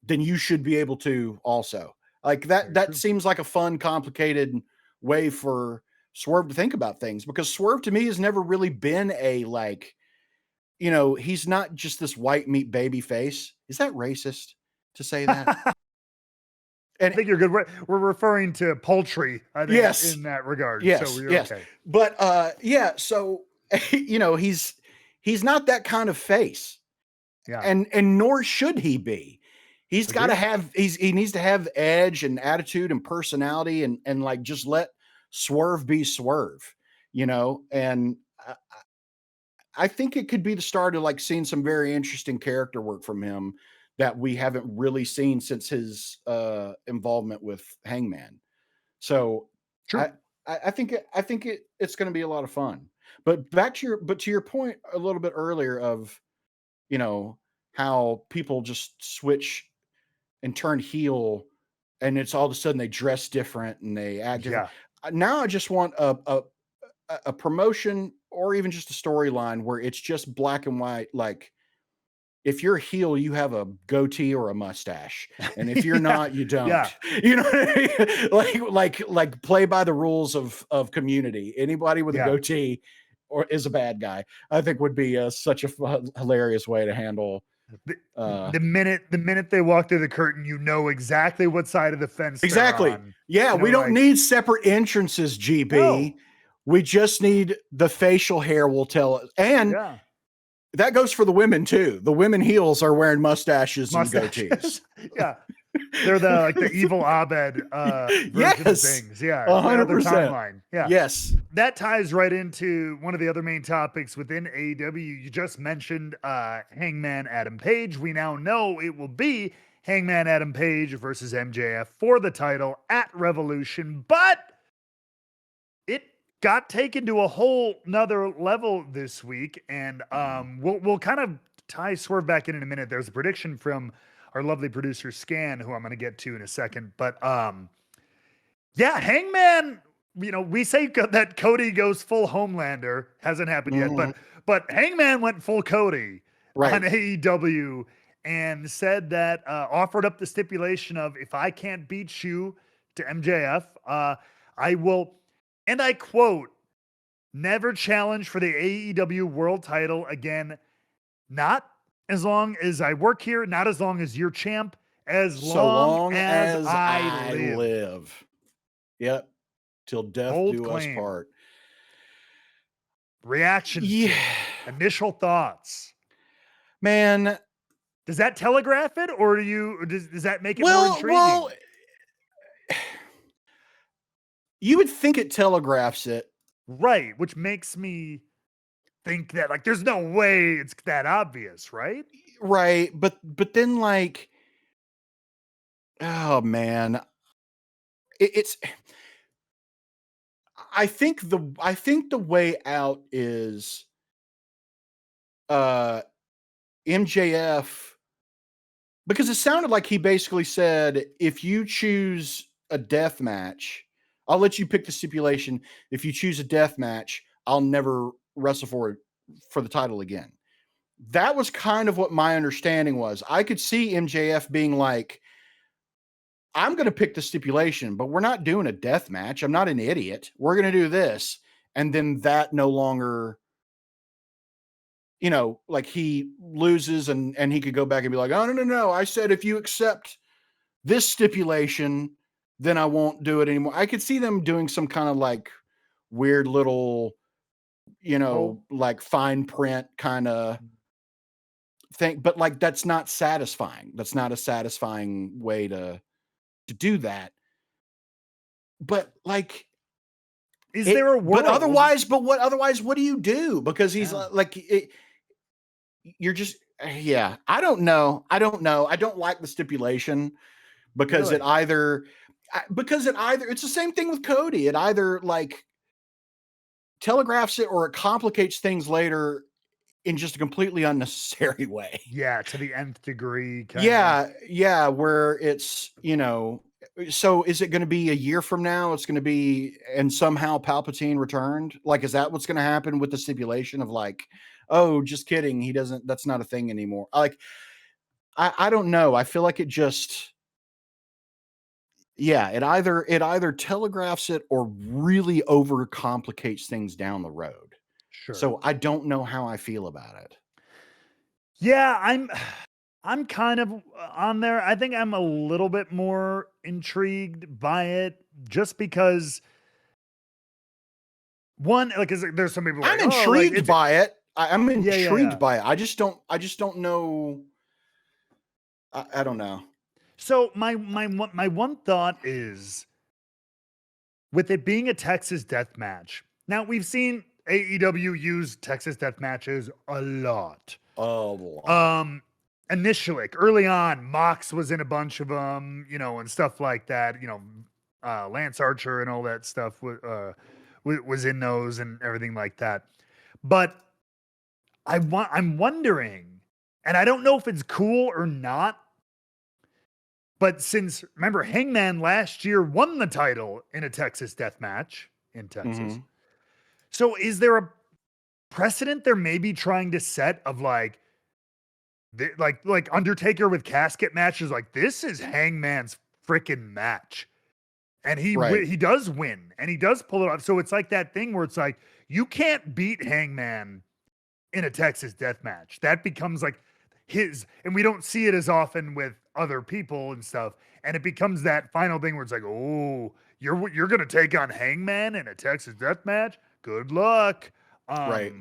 then you should be able to also. Like that seems like a fun, complicated way for Swerve to think about things, because Swerve to me has never really been a, like, he's not just this white meat baby face. Is that racist to say that? And I think you're good. We're referring to poultry, I think, in that regard. Yes, so yes. Okay. But so he's not that kind of face. Yeah. And nor should he be. He's got to have he needs to have edge and attitude and personality and like just let Swerve be Swerve, and I think it could be the start of like seeing some very interesting character work from him that we haven't really seen since his involvement with Hangman. So I think it's going to be a lot of fun. But to your point a little bit earlier of, how people just switch and turn heel, and it's all of a sudden they dress different and they act different. Now I just want a promotion or even just a storyline where it's just black and white. Like, if you're a heel, you have a goatee or a mustache, and if you're not, you don't. Yeah. You know what I mean? Like play by the rules of Community. Anybody with a goatee is a bad guy. I think would be such a hilarious way to handle. The minute they walk through the curtain, exactly what side of the fence. Exactly. They're on. Yeah, we don't need separate entrances, GB. No. We just need the facial hair will tell us. And that goes for the women too. The women heels are wearing mustaches and goatees. Yeah. They're the evil Abed version Yes, of things. Yeah. 100%. Their timeline. Yeah. Yes. That ties right into one of the other main topics within AEW. You just mentioned Hangman Adam Page. We now know it will be Hangman Adam Page versus MJF for the title at Revolution, but it got taken to a whole nother level this week, and we'll kind of tie Swerve back in a minute. There's a prediction from our lovely producer Scan, who I'm going to get to in a second, but yeah, Hangman. We say that Cody goes full Homelander. Hasn't happened yet, but Hangman went full Cody on AEW and said that offered up the stipulation of, if I can't beat you to MJF, I will, and I quote, never challenge for the AEW world title again. Not as long as I work here, not as long as you're champ, as long as I live. Yep. Till death Bold do claim. us part. Reaction. Yeah. Initial thoughts. Man. Does that telegraph it, or does that make it more intriguing? Well, you would think it telegraphs it. Right, which makes me think that there's no way it's that obvious, right? Right, but then oh man. It's I think the way out is MJF, because it sounded like he basically said, if you choose a death match, I'll let you pick the stipulation. If you choose a death match, I'll never wrestle for the title again. That was kind of what my understanding was. I could see MJF being like, I'm going to pick the stipulation, but we're not doing a death match. I'm not an idiot. We're going to do this. And then that no longer, he loses and he could go back and be like, oh, no. I said, if you accept this stipulation, then I won't do it anymore. I could see them doing some kind of weird little, fine print kind of thing. But that's not satisfying. That's not a satisfying way to do that. But is there a world? But otherwise, what do you do? Because he's you're just, I don't know. I don't like the stipulation because really? it's the same thing with Cody. It either telegraphs it or it complicates things later in just a completely unnecessary way. Yeah, to the nth degree. Yeah, where it's, so is it going to be a year from now? It's going to be, and somehow Palpatine returned? Is that what's going to happen with the stipulation of oh, just kidding. That's not a thing anymore. I don't know. I feel like it just, it either telegraphs it or really overcomplicates things down the road. Sure. So I don't know how I feel about it. Yeah, I'm kind of on there. I think I'm a little bit more intrigued by it just because there's some people I'm intrigued by it. I'm intrigued by it. I just don't know. I don't know. So my one thought is, with it being a Texas death match. Now we've seen AEW use Texas death matches a lot. Initially, early on, Mox was in a bunch of them, and stuff like that. Lance Archer and all that stuff was in those and everything like that. But I'm wondering, and I don't know if it's cool or not. But remember, Hangman last year won the title in a Texas death match in Texas. Mm-hmm. So is there a precedent they're maybe trying to set of like Undertaker with casket matches? This is Hangman's freaking match. And he does win and he does pull it off. So it's that thing where it's you can't beat Hangman in a Texas death match. That becomes his, and we don't see it as often with other people and stuff. And it becomes that final thing where it's oh, you're going to take on Hangman in a Texas death match? Good luck. Right.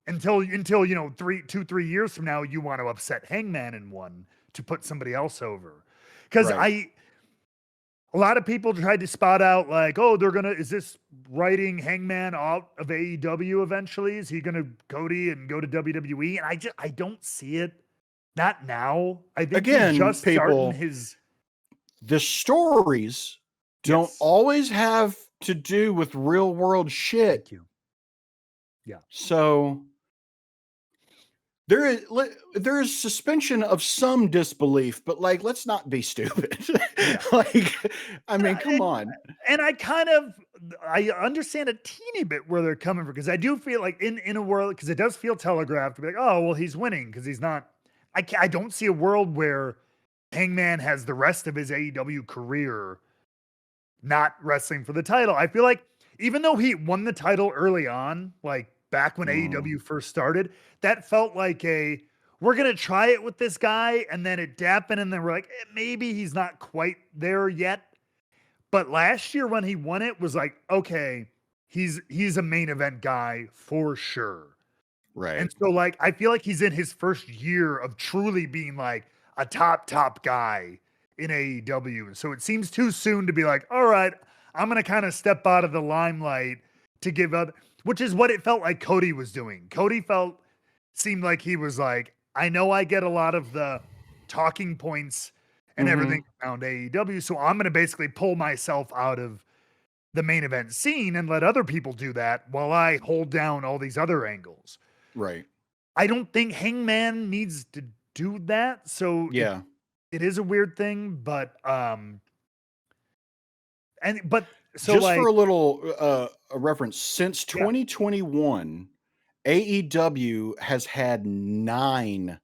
until 3 years from now, you want to upset Hangman in one to put somebody else over. Because Right. a lot of people tried to spot out like, oh, is this writing Hangman out of AEW eventually? Is he gonna Cody and go to WWE? And I don't see it. Not now. I think he's Again, just starting people, his. the stories don't Yes. always have to do with real world shit. Thank you. Yeah. So there is suspension of some disbelief, but like, let's not be stupid. Yeah. Like, I mean, come on. And I understand a teeny bit where they're coming from, because I do feel like in a world, because it does feel telegraphed to be like, oh, well, he's winning because he's not. I don't see a world where Hangman has the rest of his AEW career not wrestling for the title. I feel like even though he won the title early on, like back when AEW first started, that felt like we're going to try it with this guy, and then it happened, and then we're like, maybe he's not quite there yet. But last year when he won it was like, okay, he's a main event guy for sure. Right. And so like, I feel like he's in his first year of truly being like a top guy in AEW. And so it seems too soon to be like, all right, I'm going to kind of step out of the limelight to give up, which is what it felt like Cody was doing. Cody seemed like he was like, I know I get a lot of the talking points and everything around AEW, so I'm going to basically pull myself out of the main event scene and let other people do that while I hold down all these other angles. Right. I don't think Hangman needs to do that. So Yeah. it is a weird thing, but so just like, for a little a reference, since 2021, AEW has had 9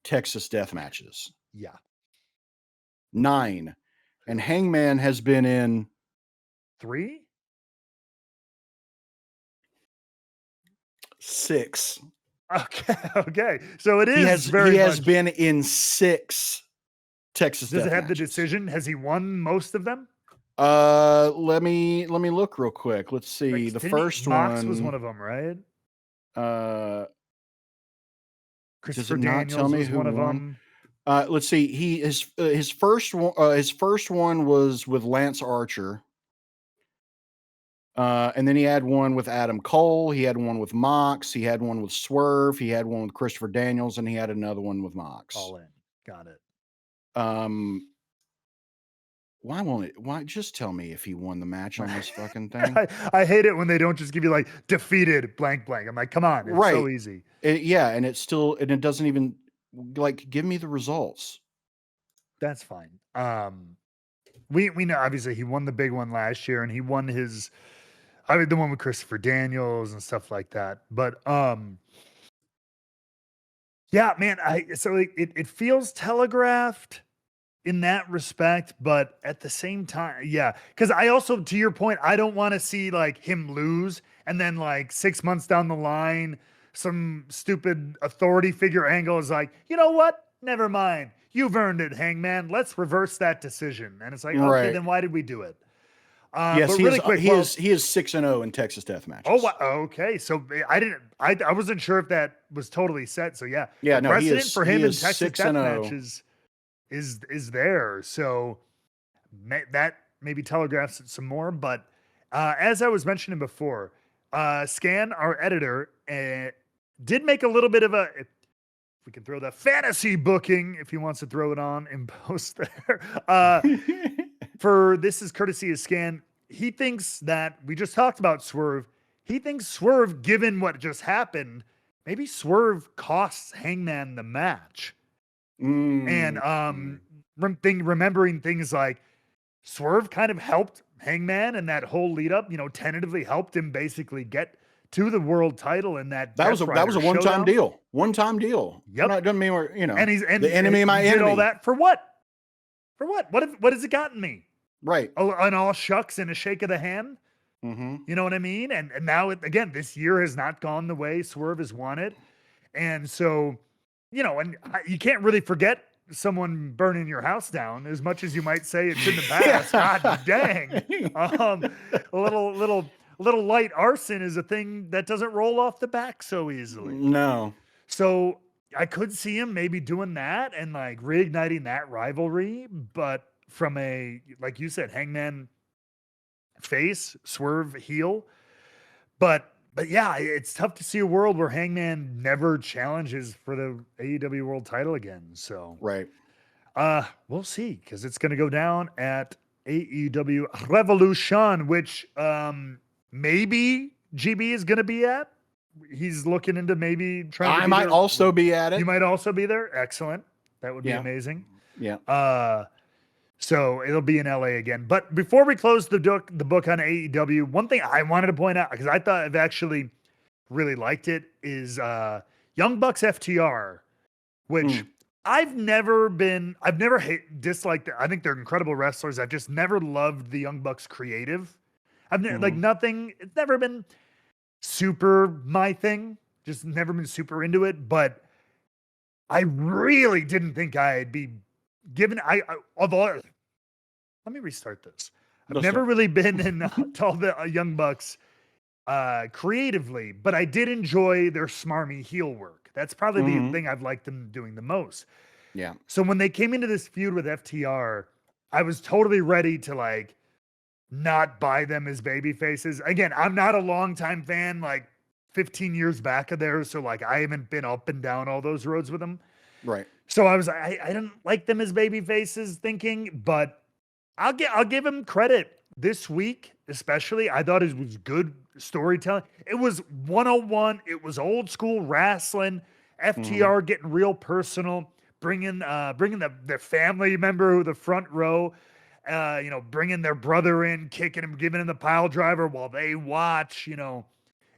Texas death matches. Yeah. 9. And Hangman has been in 3? 6. Okay. So it is He has been in 6 Texas Does death it have matches. the decision? Has he won most of them? Let me look real quick. Let's see. Like, The first one was one of them, right? Christopher does it not tell Daniels me was who one of won? them. Let's see. His first one was with Lance Archer. And then he had one with Adam Cole. He had one with Mox. He had one with Swerve. He had one with Christopher Daniels, and he had another one with Mox. All in. Got it. Why just tell me if he won the match on this fucking thing? I hate it when they don't just give you like defeated blank. I'm like, come on, it's so easy. And it doesn't even like give me the results. That's fine. We know obviously he won the big one last year, and he won the one with Christopher Daniels and stuff like that. But yeah, man, it feels telegraphed in that respect, but at the same time, yeah, because I also, to your point, I don't want to see like him lose and then like 6 months down the line, some stupid authority figure angle is like, you know what? Never mind. You've earned it, Hangman. Let's reverse that decision. And it's like, okay, then why did we do it? Yes, but really quick, he is 6-0 in Texas death matches. Oh, okay. So I wasn't sure if that was totally set. So yeah, the precedent for him in Texas death 6-0. matches is there. So that maybe telegraphs it some more. But as I was mentioning before, Scan, our editor, did make a little bit of if we can throw the fantasy booking, if he wants to throw it on in post there. For this is courtesy of Scan. He thinks that we just talked about Swerve. He thinks Swerve, given what just happened, maybe Swerve costs Hangman the match. And remembering things like Swerve kind of helped Hangman and that whole lead up, tentatively helped him basically get to the world title in that was a one-time deal. One-time deal. Yep. It doesn't mean we're, and the enemy of my enemy. Did all that for what? For what? What has it gotten me? Right. An all shucks and a shake of the hand. You know what I mean? And now again, this year has not gone the way Swerve has wanted. And so, and you can't really forget someone burning your house down as much as you might say it's in the past. God dang. A little little light arson is a thing that doesn't roll off the back so easily. No. So I could see him maybe doing that and like reigniting that rivalry, but from a, like you said, Hangman face, Swerve heel. But yeah, it's tough to see a world where Hangman never challenges for the AEW World Title again. So Right. we'll see, because it's going to go down at AEW Revolution, which maybe GB is going to be at. He's looking into maybe trying to I might also be at it. You might also be there. Excellent. That would be amazing. Yeah. So it'll be in LA again. Book before we close the book on AEW, one thing I wanted to point out, because I thought I've actually really liked it, is Young Bucks FTR, which I've never disliked it. I think they're incredible wrestlers. I've just never loved the Young Bucks creative. Like nothing, it's never been super my thing. Just never been super into it. But I really didn't think I'd be given. Let me restart this. I've never really been into all the Young Bucks creatively, but I did enjoy their smarmy heel work. That's probably the thing I've liked them doing the most. Yeah. So when they came into this feud with FTR, I was totally ready to like not buy them as baby faces. Again, I'm not a longtime fan, like 15 years back of theirs. So like I haven't been up and down all those roads with them. Right. So I didn't like them as baby faces thinking, but I'll give him credit this week, especially. I thought it was good storytelling. It was 101. It was old school wrestling. FTR getting real personal, bringing their family member to the front row, bringing their brother in, kicking him, giving him the pile driver while they watch.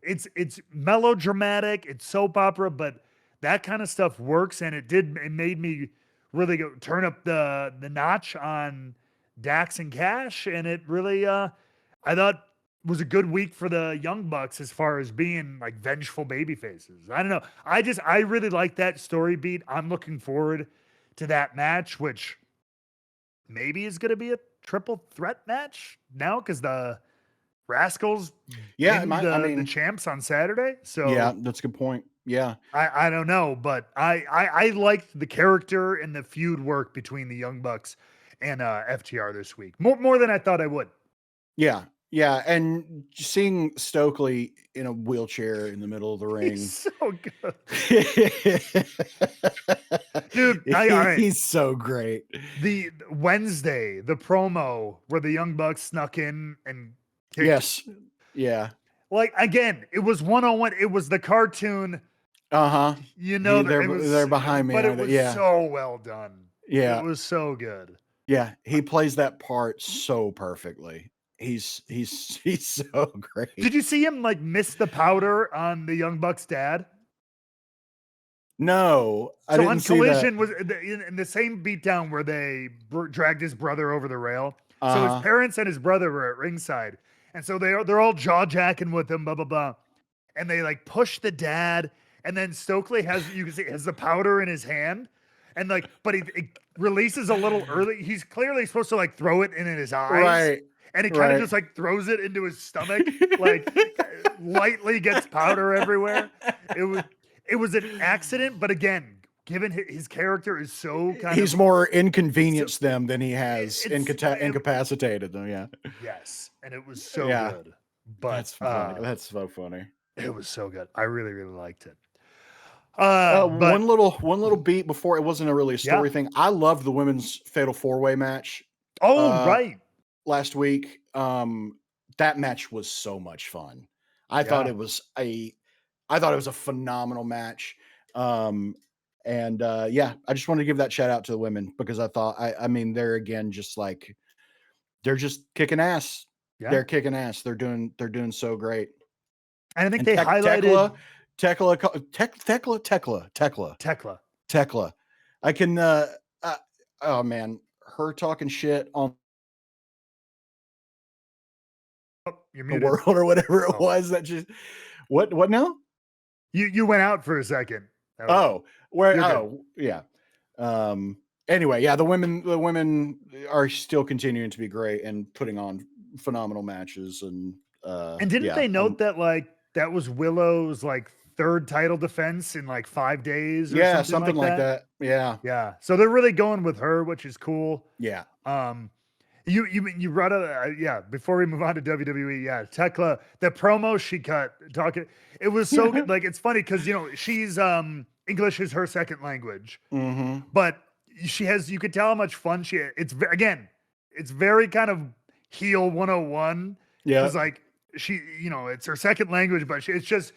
It's melodramatic. It's soap opera, but that kind of stuff works, and it made me really turn up the notch on Dax and Cash, and it really I thought was a good week for the Young Bucks as far as being like vengeful baby faces. I don't know. I really like that story beat. I'm looking forward to that match, which maybe is going to be a triple threat match now because the Rascals the champs on Saturday. So yeah, that's a good point. Yeah. I don't know, but I liked the character and the feud work between the Young Bucks and FTR this week. More than I thought I would. Yeah. Yeah. And seeing Stokely in a wheelchair in the middle of the ring. He's so good. Dude, all right. He's so great. The Wednesday, the promo where the Young Bucks snuck in and kicked. Yes. Yeah. Like, again, it was 101. It was the cartoon. Uh-huh. They're behind me. But it was so well done. Yeah. It was so good. Yeah. He plays that part so perfectly. He's so great. Did you see him like miss the powder on the Young Bucks dad? No, I didn't see that. Collision was in the same beatdown where they dragged his brother over the rail. So his parents and his brother were at ringside. And so they're all jaw jacking with him, blah, blah, blah. And they like push the dad. And then Stokely has the powder in his hand. And like, but it releases a little early. He's clearly supposed to like throw it in his eyes. Right. And he kind of just like throws it into his stomach, like lightly gets powder everywhere. It was an accident, but again, given his character is so he's more inconvenienced them than he has incapacitated them. Yeah. Yes. And it was so good. But that's funny. That's so funny. It was so good. I really, really liked it. One little beat before, it wasn't really a story thing. I loved the women's fatal 4-way match. Oh, right. Last week. That match was so much fun. I thought it was a phenomenal match. I just wanted to give that shout out to the women because I thought, they're again, just like, they're just kicking ass. Yeah. They're kicking ass. They're doing so great. And I think they highlighted Tekla. I can, oh man, her talking shit on the world or whatever it was that just, what now? You went out for a second. Yeah. Anyway, yeah, the women are still continuing to be great and putting on phenomenal matches, and And didn't yeah, they note that like that was Willow's like third title defense in like 5 days or yeah, something like that? that. Yeah, Yeah. So they're really going with her, which is cool. yeah. Um, you brought up yeah. Before we move on to WWE, yeah, Tekla, the promo she cut talking, it was so good. Like it's funny because she's English is her second language, Mm-hmm. but you could tell how much fun again, it's very kind of heel 101 Yeah. because like it's her second language, but it's just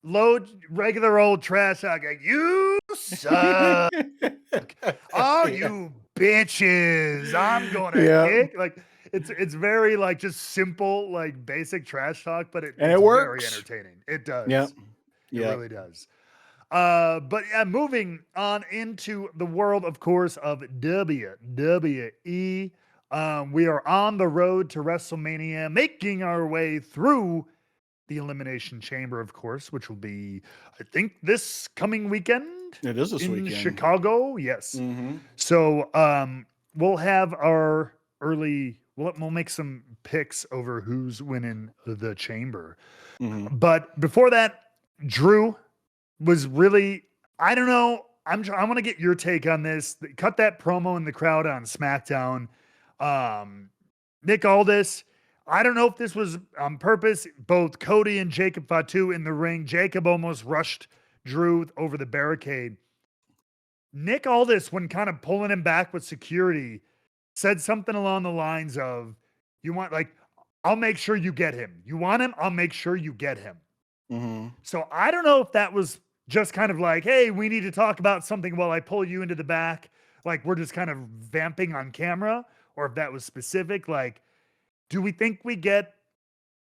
load regular old trash talk like you suck. Oh, Yeah. you bitches. I'm gonna Yeah. kick. Like it's very like just simple, like basic trash talk, but And it's it very works. entertaining. It does. Yep. It Yep. really does. But yeah, moving on into the world, of course, of WWE. We are on the road to WrestleMania, making our way through the Elimination Chamber, of course, which will be, I think, this coming weekend. It is this in weekend. Chicago. Yes. Mm-hmm. So we'll have our early. We'll make some picks over who's winning the chamber. Mm-hmm. But before that, Drew was really. I don't know. I want to get your take on this. Cut that promo in the crowd on SmackDown. Nick Aldis. I don't know if this was on purpose. Both Cody and Jacob Fatu in the ring. Jacob almost rushed Drew over the barricade. Nick Aldis, when kind of pulling him back with security, said something along the lines of, I'll make sure you get him. You want him? I'll make sure you get him. Mm-hmm. So I don't know if that was just kind of like, hey, we need to talk about something while I pull you into the back. Like we're just kind of vamping on camera, or if that was specific. Like, do we think we get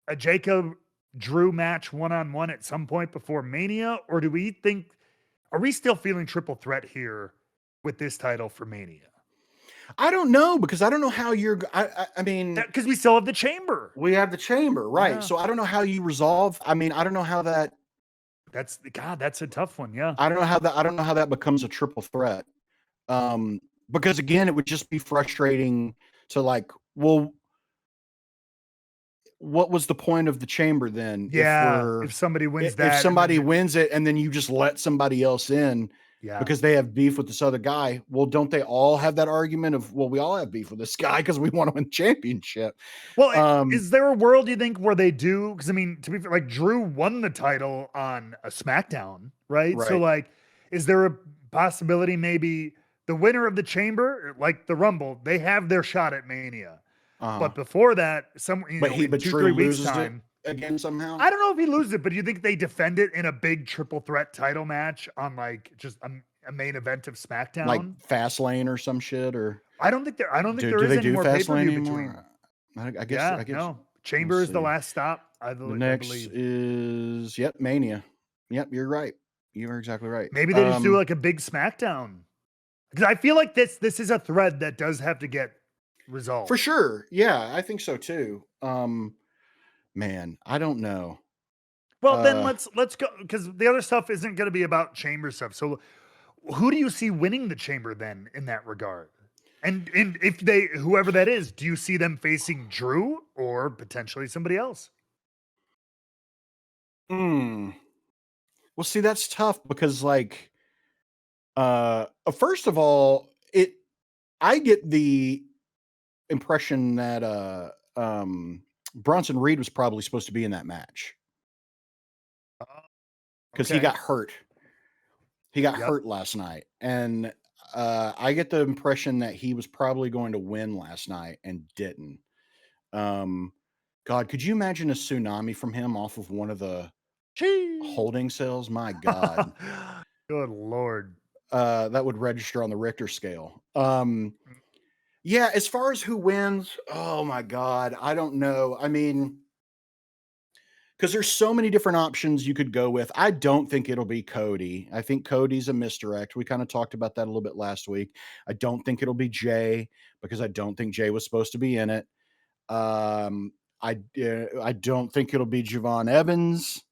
a Jacob Drew match one-on-one at some point before Mania? Or are we still feeling triple threat here with this title for Mania? I don't know because I don't know how I mean, Because we still have the chamber. we have the chamber, right? Yeah. So I don't know how you resolve. I mean, I don't know how that. That's a tough one. Yeah. I don't know how that becomes a triple threat. Because again, it would just be frustrating to like, well, what was the point of the chamber then? Yeah. If somebody wins that. If somebody wins it and then you just let somebody else in because they have beef with this other guy, well, don't they all have that argument of, well, we all have beef with this guy because we want to win the championship? Well, is there a world you think where they do? Because I mean, to be fair, like Drew won the title on a SmackDown, right? So like, is there a possibility maybe the winner of the chamber, like the Rumble, they have their shot at Mania? But before that, but 2-3 weeks time again somehow. I don't know if he loses it, but do you think they defend it in a big triple threat title match on like just a main event of SmackDown, like Fastlane or some shit? Or I don't think there is any more pay-per-view between. I guess no. Chamber is the last stop. The next is Mania. Yep, you're right. You are exactly right. Maybe they just do like a big SmackDown because I feel like this is a thread that does have to get resolved for sure. Yeah, I think so too. Man, I don't know. Well, then let's go because the other stuff isn't going to be about chamber stuff. So, who do you see winning the chamber then in that regard? And if whoever that is, do you see them facing Drew or potentially somebody else? Well, see, that's tough because like, first of all, I get the impression that Bronson Reed was probably supposed to be in that match because he got hurt. He got hurt last night, and I get the impression that he was probably going to win last night and didn't. God, could you imagine a tsunami from him off of one of the holding cells? My God. Good Lord. That would register on the Richter scale. Yeah, as far as who wins, oh my God, I don't know. I mean, because there's so many different options you could go with. I don't think it'll be Cody. I think Cody's a misdirect. We kind of talked about that a little bit last week. I don't think it'll be Jay because I don't think Jay was supposed to be in it. I don't think it'll be Javon Evans.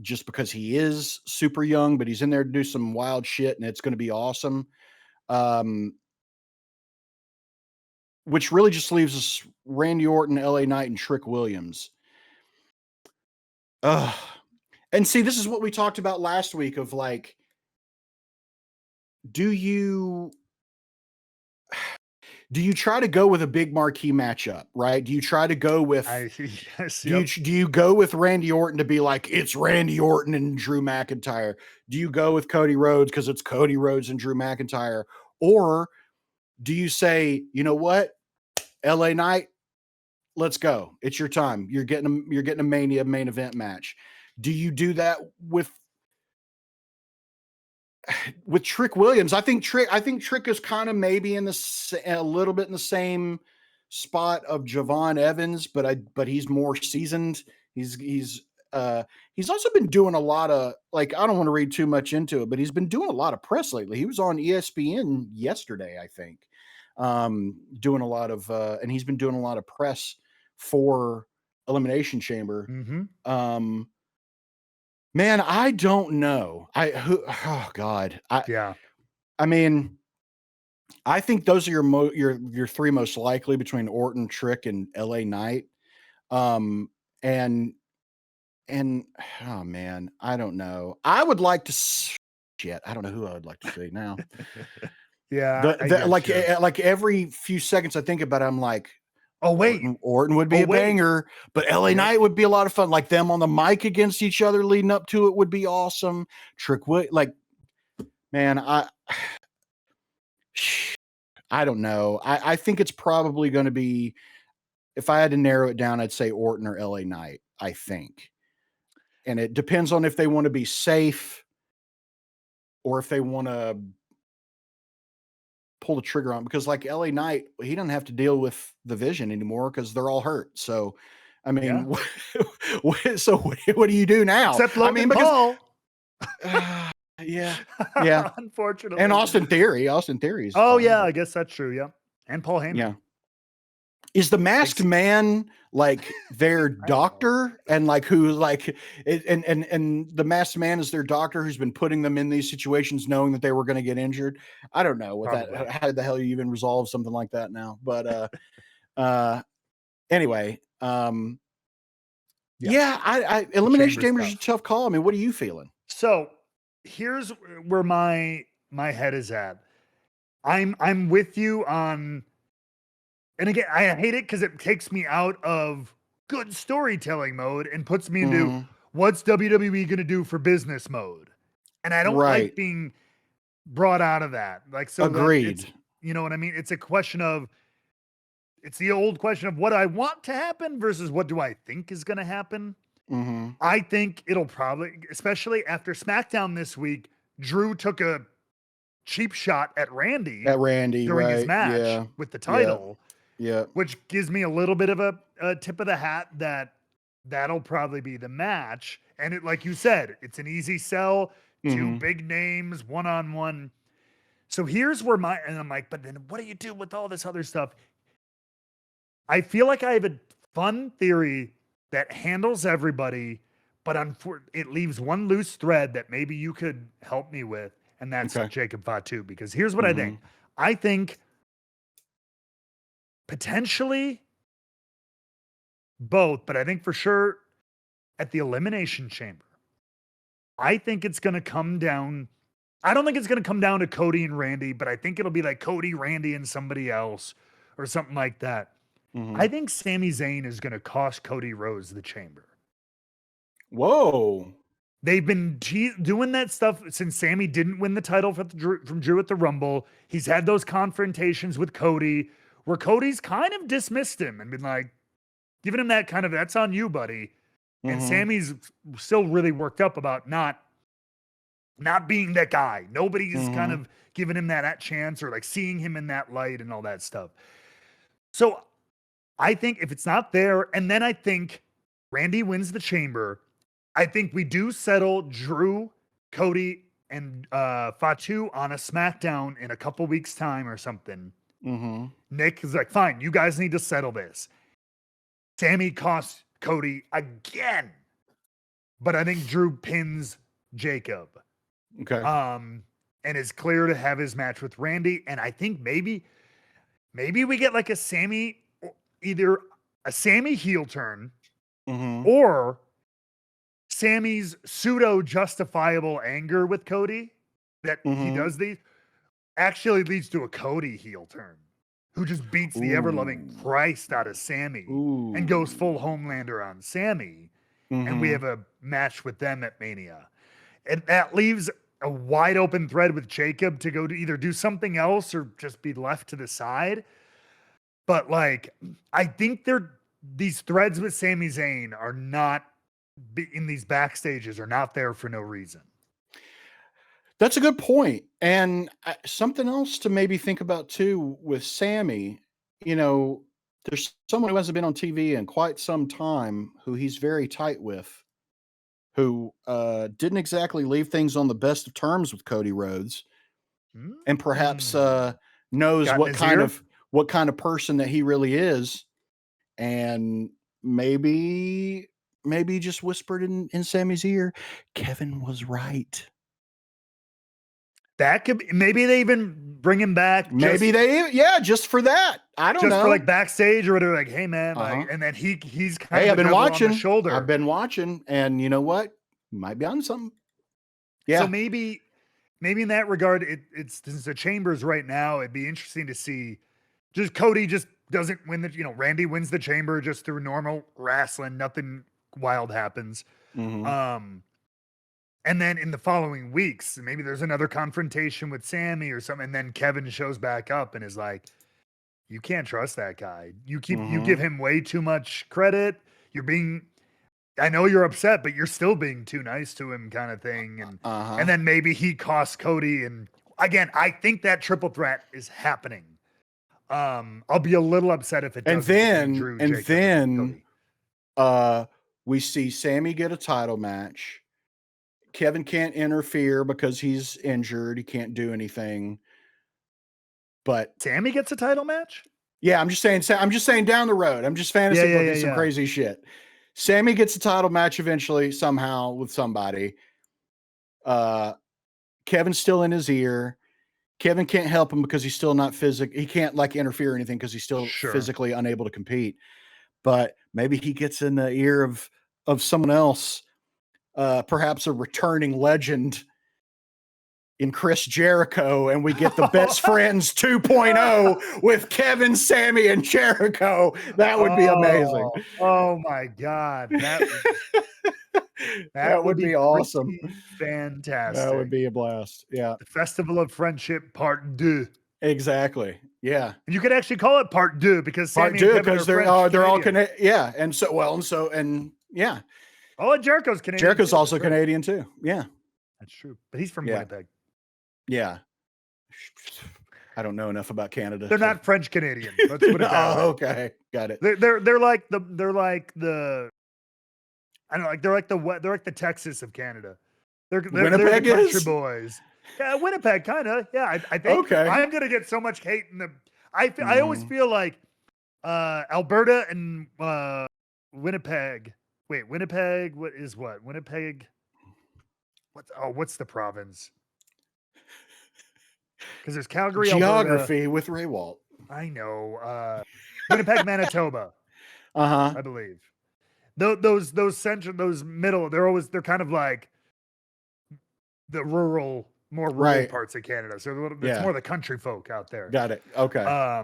Just because he is super young, but he's in there to do some wild shit and it's going to be awesome. which really just leaves us Randy Orton, LA Knight, and Trick Williams. And see, this is what we talked about last week of like, do you try to go with a big marquee matchup, right? Do you try to go with yes, do you go with Randy Orton to be like, it's Randy Orton and Drew McIntyre? Do you go with Cody Rhodes because it's Cody Rhodes and Drew McIntyre? Or do you say, you know what, LA Knight, let's go. It's your time. You're getting a Mania main event match. Do you do that with Trick Williams? I think Trick is kind of maybe a little bit in the same spot of Javon Evans, but he's more seasoned. He's also been doing a lot of, like, I don't want to read too much into it, but he's been doing a lot of press lately. He was on ESPN yesterday, I think, doing a lot of and he's been doing a lot of press for Elimination Chamber. Mm-hmm. Man, I don't know. Oh God. I mean, I think those are your three most likely between Orton, Trick, and LA Knight. And oh man, I don't know. I would like to shit. I don't know who I would like to see now. Yeah. Like every few seconds I think about it, I'm like, oh wait, Orton would be a banger, but LA Knight would be a lot of fun. Like them on the mic against each other leading up to it would be awesome. Trick Williams, like, man, I don't know. I think it's probably going to be, if I had to narrow it down, I'd say Orton or LA Knight, I think. And it depends on if they want to be safe or if they want to pull the trigger on, because like LA Knight, he doesn't have to deal with the Vision anymore because they're all hurt. So, I mean, so what do you do now? Except Logan Paul. Yeah. Unfortunately. And Austin Theory. Is oh fine, yeah, I guess that's true. Yeah. And Paul Heyman. Yeah. Is the Masked Man like their doctor, and like who like and the Masked Man is their doctor who's been putting them in these situations knowing that they were going to get injured? I don't know how the hell you even resolve something like that now. But anyway, I Elimination Chamber is a tough call. I mean, what are you feeling? So here's where my head is at. I'm with you on. And again, I hate it because it takes me out of good storytelling mode and puts me into what's WWE going to do for business mode. And I don't like being brought out of that. Like, so agreed. You know what I mean? It's the old question of what I want to happen versus what do I think is going to happen. I think it'll probably, especially after SmackDown this week, Drew took a cheap shot at Randy during his match with the title. Yeah. Which gives me a little bit of a tip of the hat that'll probably be the match. And it, like you said, it's an easy sell, two big names, one-on-one. So here's where and I'm like, but then what do you do with all this other stuff? I feel like I have a fun theory that handles everybody, but it leaves one loose thread that maybe you could help me with. And that's Jacob Fatu, because here's what I think. I think potentially both, but I think for sure at the Elimination Chamber, I think it's going to come down. I don't think it's going to come down to Cody and Randy, but I think it'll be like Cody, Randy, and somebody else or something like that. I think Sami Zayn is going to cost Cody Rhodes the chamber. Whoa. They've been doing that stuff since Sami didn't win the title from Drew at the Rumble. He's had those confrontations with Cody where Cody's kind of dismissed him and been like, giving him that kind of, that's on you, buddy. And Sami's still really worked up about not being that guy. Nobody's kind of giving him that chance or like seeing him in that light and all that stuff. So I think if it's not there, and then I think Randy wins the chamber, I think we do settle Drew, Cody, and Fatu on a SmackDown in a couple weeks' time or something. Nick is like, fine, you guys need to settle this. Sami costs Cody again. But I think Drew pins Jacob. Okay. And is clear to have his match with Randy. And I think maybe maybe we get like either a Sammy heel turn Mhm. or Sammy's pseudo justifiable anger with Cody that he Mhm. does these actually leads to a Cody heel turn who just beats the ever loving Ooh. Christ out of Sammy and goes full Ooh. Homelander on Sammy. And we Mhm. have a match with them at Mania. And that leaves a wide open thread with Jacob to go to either do something else or just be left to the side. But like, I think these threads with Sami Zayn are not in these backstages are not there for no reason. That's a good point. And something else to maybe think about too with Sammy, you know, there's someone who hasn't been on TV in quite some time who he's very tight with, who didn't exactly leave things on the best of terms with Cody Rhodes, and perhaps knows Got in what his kind ear? of person that he really is, and maybe just whispered in Sammy's ear, Kevin was right. That could be, maybe they even bring him back Maybe just for that. I don't just for know. like backstage or whatever, like, hey man, like, Uh-huh. and then he's kind Hey, of I've the been devil on the watching. shoulder. I've been watching, and you know what? You might be on something. So Yeah. maybe in that regard, it's since the Chambers right now, it'd be interesting to see just Cody just doesn't win Randy wins the Chamber just through normal wrestling, nothing wild happens. Mhm. And then in the following weeks, maybe there's another confrontation with Sammy or something, and then Kevin shows back up and is like, you can't trust that guy. You give Mhm. him way too much credit. I know you're upset, but you're still being too nice to him, kind of thing. And Uh-huh. then maybe he costs Cody. And again, I think that triple threat is happening. I'll be a little upset if it And doesn't between then Drew, Jacob, and Cody. we see Sammy get a title match. Kevin can't interfere because he's injured. He can't do anything. But Sammy gets a title match? yeah, I'm just saying down the road. I'm just fantasy booking some crazy shit. Sammy gets a title match eventually, somehow, with somebody. Kevin's still in his ear. Kevin can't help him because he's still not he can't like interfere or anything because he's still physically unable to compete. But maybe he gets in the ear of someone else, perhaps a returning legend in Chris Jericho, and we get the Best Friends 2.0 with Kevin, Sammy, and Jericho. That would be amazing. Oh my God. That Would be awesome. Fantastic. That would be a blast. Yeah. The Festival of Friendship Part 2. Exactly. Yeah. And you could actually call it Part 2 because Part Sammy 2 and Kevin because are they're all Canadian. yeah. And yeah. Oh, and Jericho's Canadian. Jericho's too. also That's right. Canadian too. Yeah. That's true. But he's from Winnipeg. Yeah. I don't know enough about Canada. They're not French Canadian. Let's put it that way. Okay. Got it. They're like the I don't know, they're like the Texas of Canada. They're Winnipeg the country is? boys. Yeah, Winnipeg, kind of. Yeah, I think Okay. I'm gonna get so much hate in the. I always feel like Alberta and Winnipeg. Wait, Winnipeg. What is what? Winnipeg. What's the province? Because there's Calgary, Geography Alberta. with Ray Walt. I know. Winnipeg, Manitoba. Uh-huh. I believe. Those central, those middle, they're kind of like the more rural parts of Canada. So it's more the country folk out there. Got it. Okay.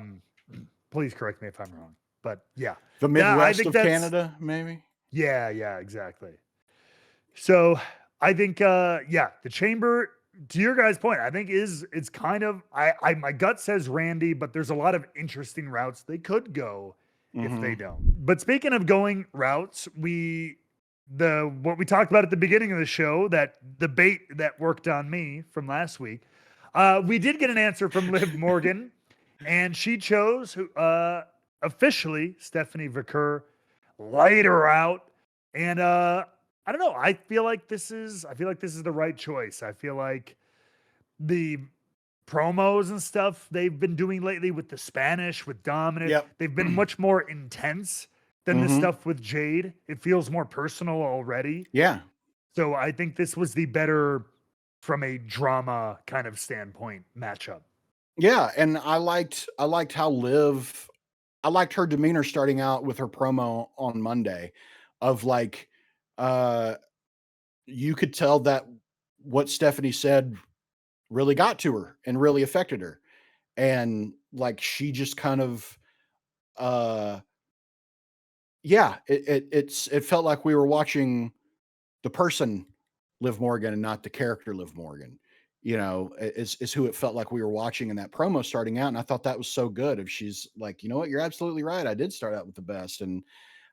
Please correct me if I'm wrong, but yeah. The Midwest of Canada, maybe? Yeah, exactly. So I think, the Chamber, to your guys' point, I think it's kind of, my gut says Randy, but there's a lot of interesting routes they could go if they don't. But speaking of going routes, what we talked about at the beginning of the show, that debate that worked on me from last week, we did get an answer from Liv Morgan, and she chose officially Stephanie Vicker, laid her out, and I don't know. I feel like this is the right choice. I feel like the promos and stuff they've been doing lately with the Spanish, with Dominic, they've been much more intense than the stuff with Jade. It feels more personal already. Yeah. So I think this was the better, from a drama kind of standpoint, matchup. Yeah, and I liked how Liv. I liked her demeanor starting out with her promo on Monday, of like, you could tell that what Stephanie said really got to her and really affected her, and like she just kind of, uh, yeah, it felt like we were watching the person Liv Morgan and not the character Liv Morgan. Is who it felt like we were watching in that promo starting out. And I thought that was so good. If she's like, you know what, you're absolutely right. I did start out with the best and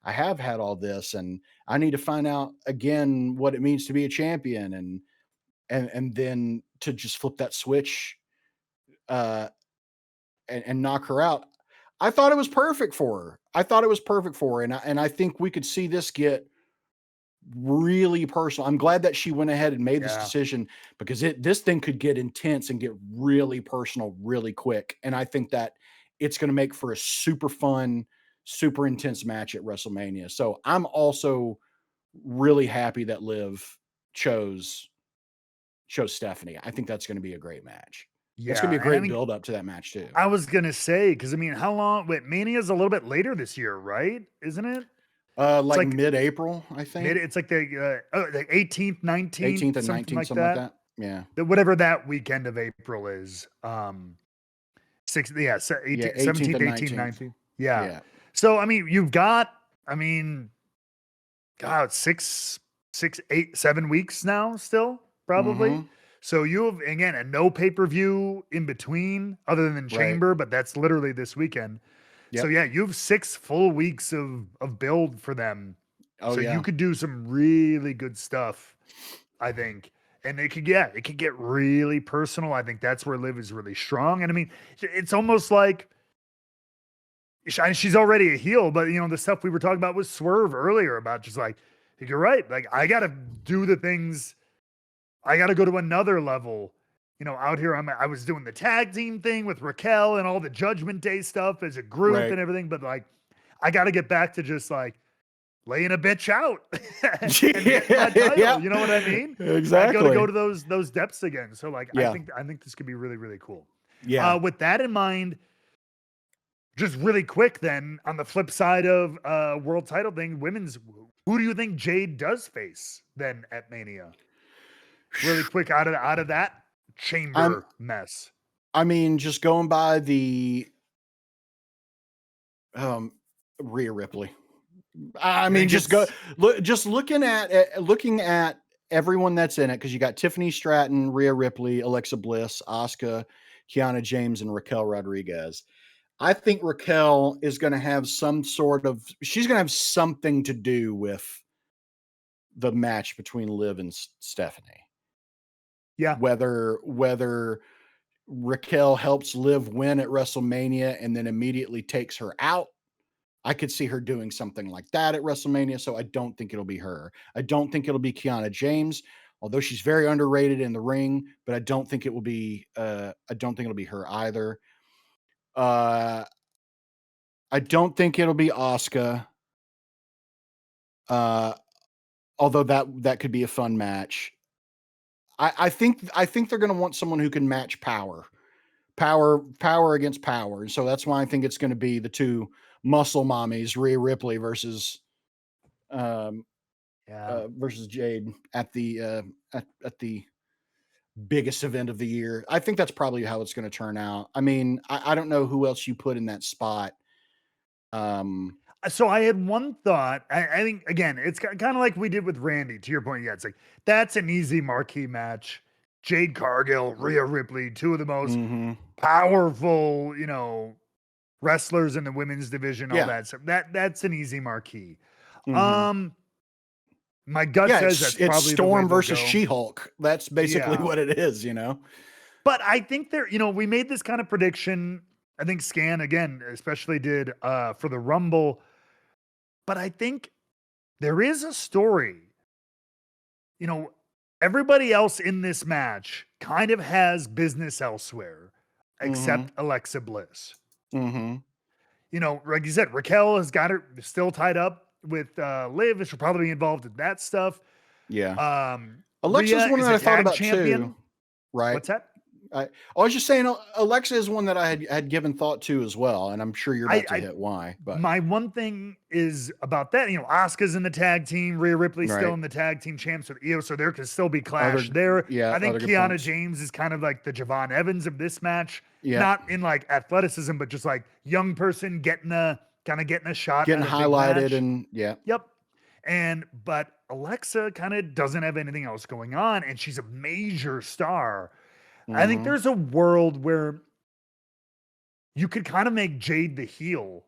I have had all this and I need to find out again what it means to be a champion. And then to just flip that switch, uh, and knock her out. I thought it was perfect for her. And I think we could see this get really personal. I'm glad that she went ahead and made this decision, because this thing could get intense and get really personal really quick. And I think that it's going to make for a super fun, super intense match at WrestleMania. So I'm also really happy that Liv chose Stephanie. I think that's going to be a great match. It's going to be a great build up to that match too. I was going to say, because I mean, how long? Wait, Mania's a little bit later this year, right? Isn't it? Like mid-April, I think. It's like the 18th, 19th, 18th and 19th, something like that. Yeah. Whatever that weekend of April is. 17th, 18th, 19th. Yeah. So, I mean, you've got, God, 6, 8, 7 weeks now still, probably. Mm-hmm. So you have, again, a no pay-per-view in between other than Chamber, but that's literally this weekend. Yep. So yeah, you have 6 full weeks of build for them. You could do some really good stuff, I think. And it could get really personal. I think that's where Liv is really strong. And I mean, it's almost like she's already a heel, but the stuff we were talking about with Swerve earlier about just like, you're right. Like, I got to do the things. I got to go to another level. Out here, I was doing the tag team thing with Raquel and all the Judgment Day stuff as a group and everything. But like, I got to get back to just like laying a bitch out and get my title. Yeah. You know what I mean? Exactly. I got to go to those depths again. So like, I think this could be really, really cool. Yeah. With that in mind, just really quick then, on the flip side of world title thing, women's, who do you think Jade does face then at Mania? Really quick out of that Chamber mess. I mean, just going by the Rhea Ripley. I mean, looking at everyone that's in it, because you got Tiffany Stratton, Rhea Ripley, Alexa Bliss, Asuka, Kiana James, and Raquel Rodriguez. I think Raquel is going to have she's going to have something to do with the match between Liv and Stephanie. Yeah. Whether Raquel helps Liv win at WrestleMania and then immediately takes her out, I could see her doing something like that at WrestleMania. So I don't think it'll be her. I don't think it'll be Kiana James, although she's very underrated in the ring, but I don't think it will be, her either. I don't think it'll be Asuka. Although that could be a fun match. I think they're going to want someone who can match power against power. And so that's why I think it's going to be the two muscle mommies, Rhea Ripley versus Jade at the biggest event of the year. I think that's probably how it's going to turn out. I mean, I don't know who else you put in that spot. So I had one thought. I think, again, it's kind of like we did with Randy, to your point. Yeah, it's like, that's an easy marquee match. Jade Cargill, Rhea Ripley, two of the most powerful, wrestlers in the women's division, all that stuff. That's an easy marquee. My gut says that's probably Storm versus She-Hulk. That's basically what it is, But I think we made this kind of prediction. I think Scan, again, especially did for the Rumble. But I think there is a story. Everybody else in this match kind of has business elsewhere except Alexa Bliss. Like you said, Raquel has got her still tied up with Liv. She'll probably be involved in that stuff. Yeah. Alexa's one that I thought about too. Right. What's that? I was just saying, Alexa is one that I had given thought to as well, and I'm sure you're about to hit why. But my one thing is about that, Asuka's in the tag team, Rhea Ripley's still Right. in the tag team champs with Iyo, so there could still be clash Other- there. yeah, I think other good Kiana points. James is kind of like the Javon Evans of this match, Yeah. not in like athleticism, but just like young person getting a shot, getting at a big highlighted, match. and yeah, Yep. But Alexa kind of doesn't have anything else going on, and she's a major star. I think Mhm. there's a world where you could kind of make Jade the heel.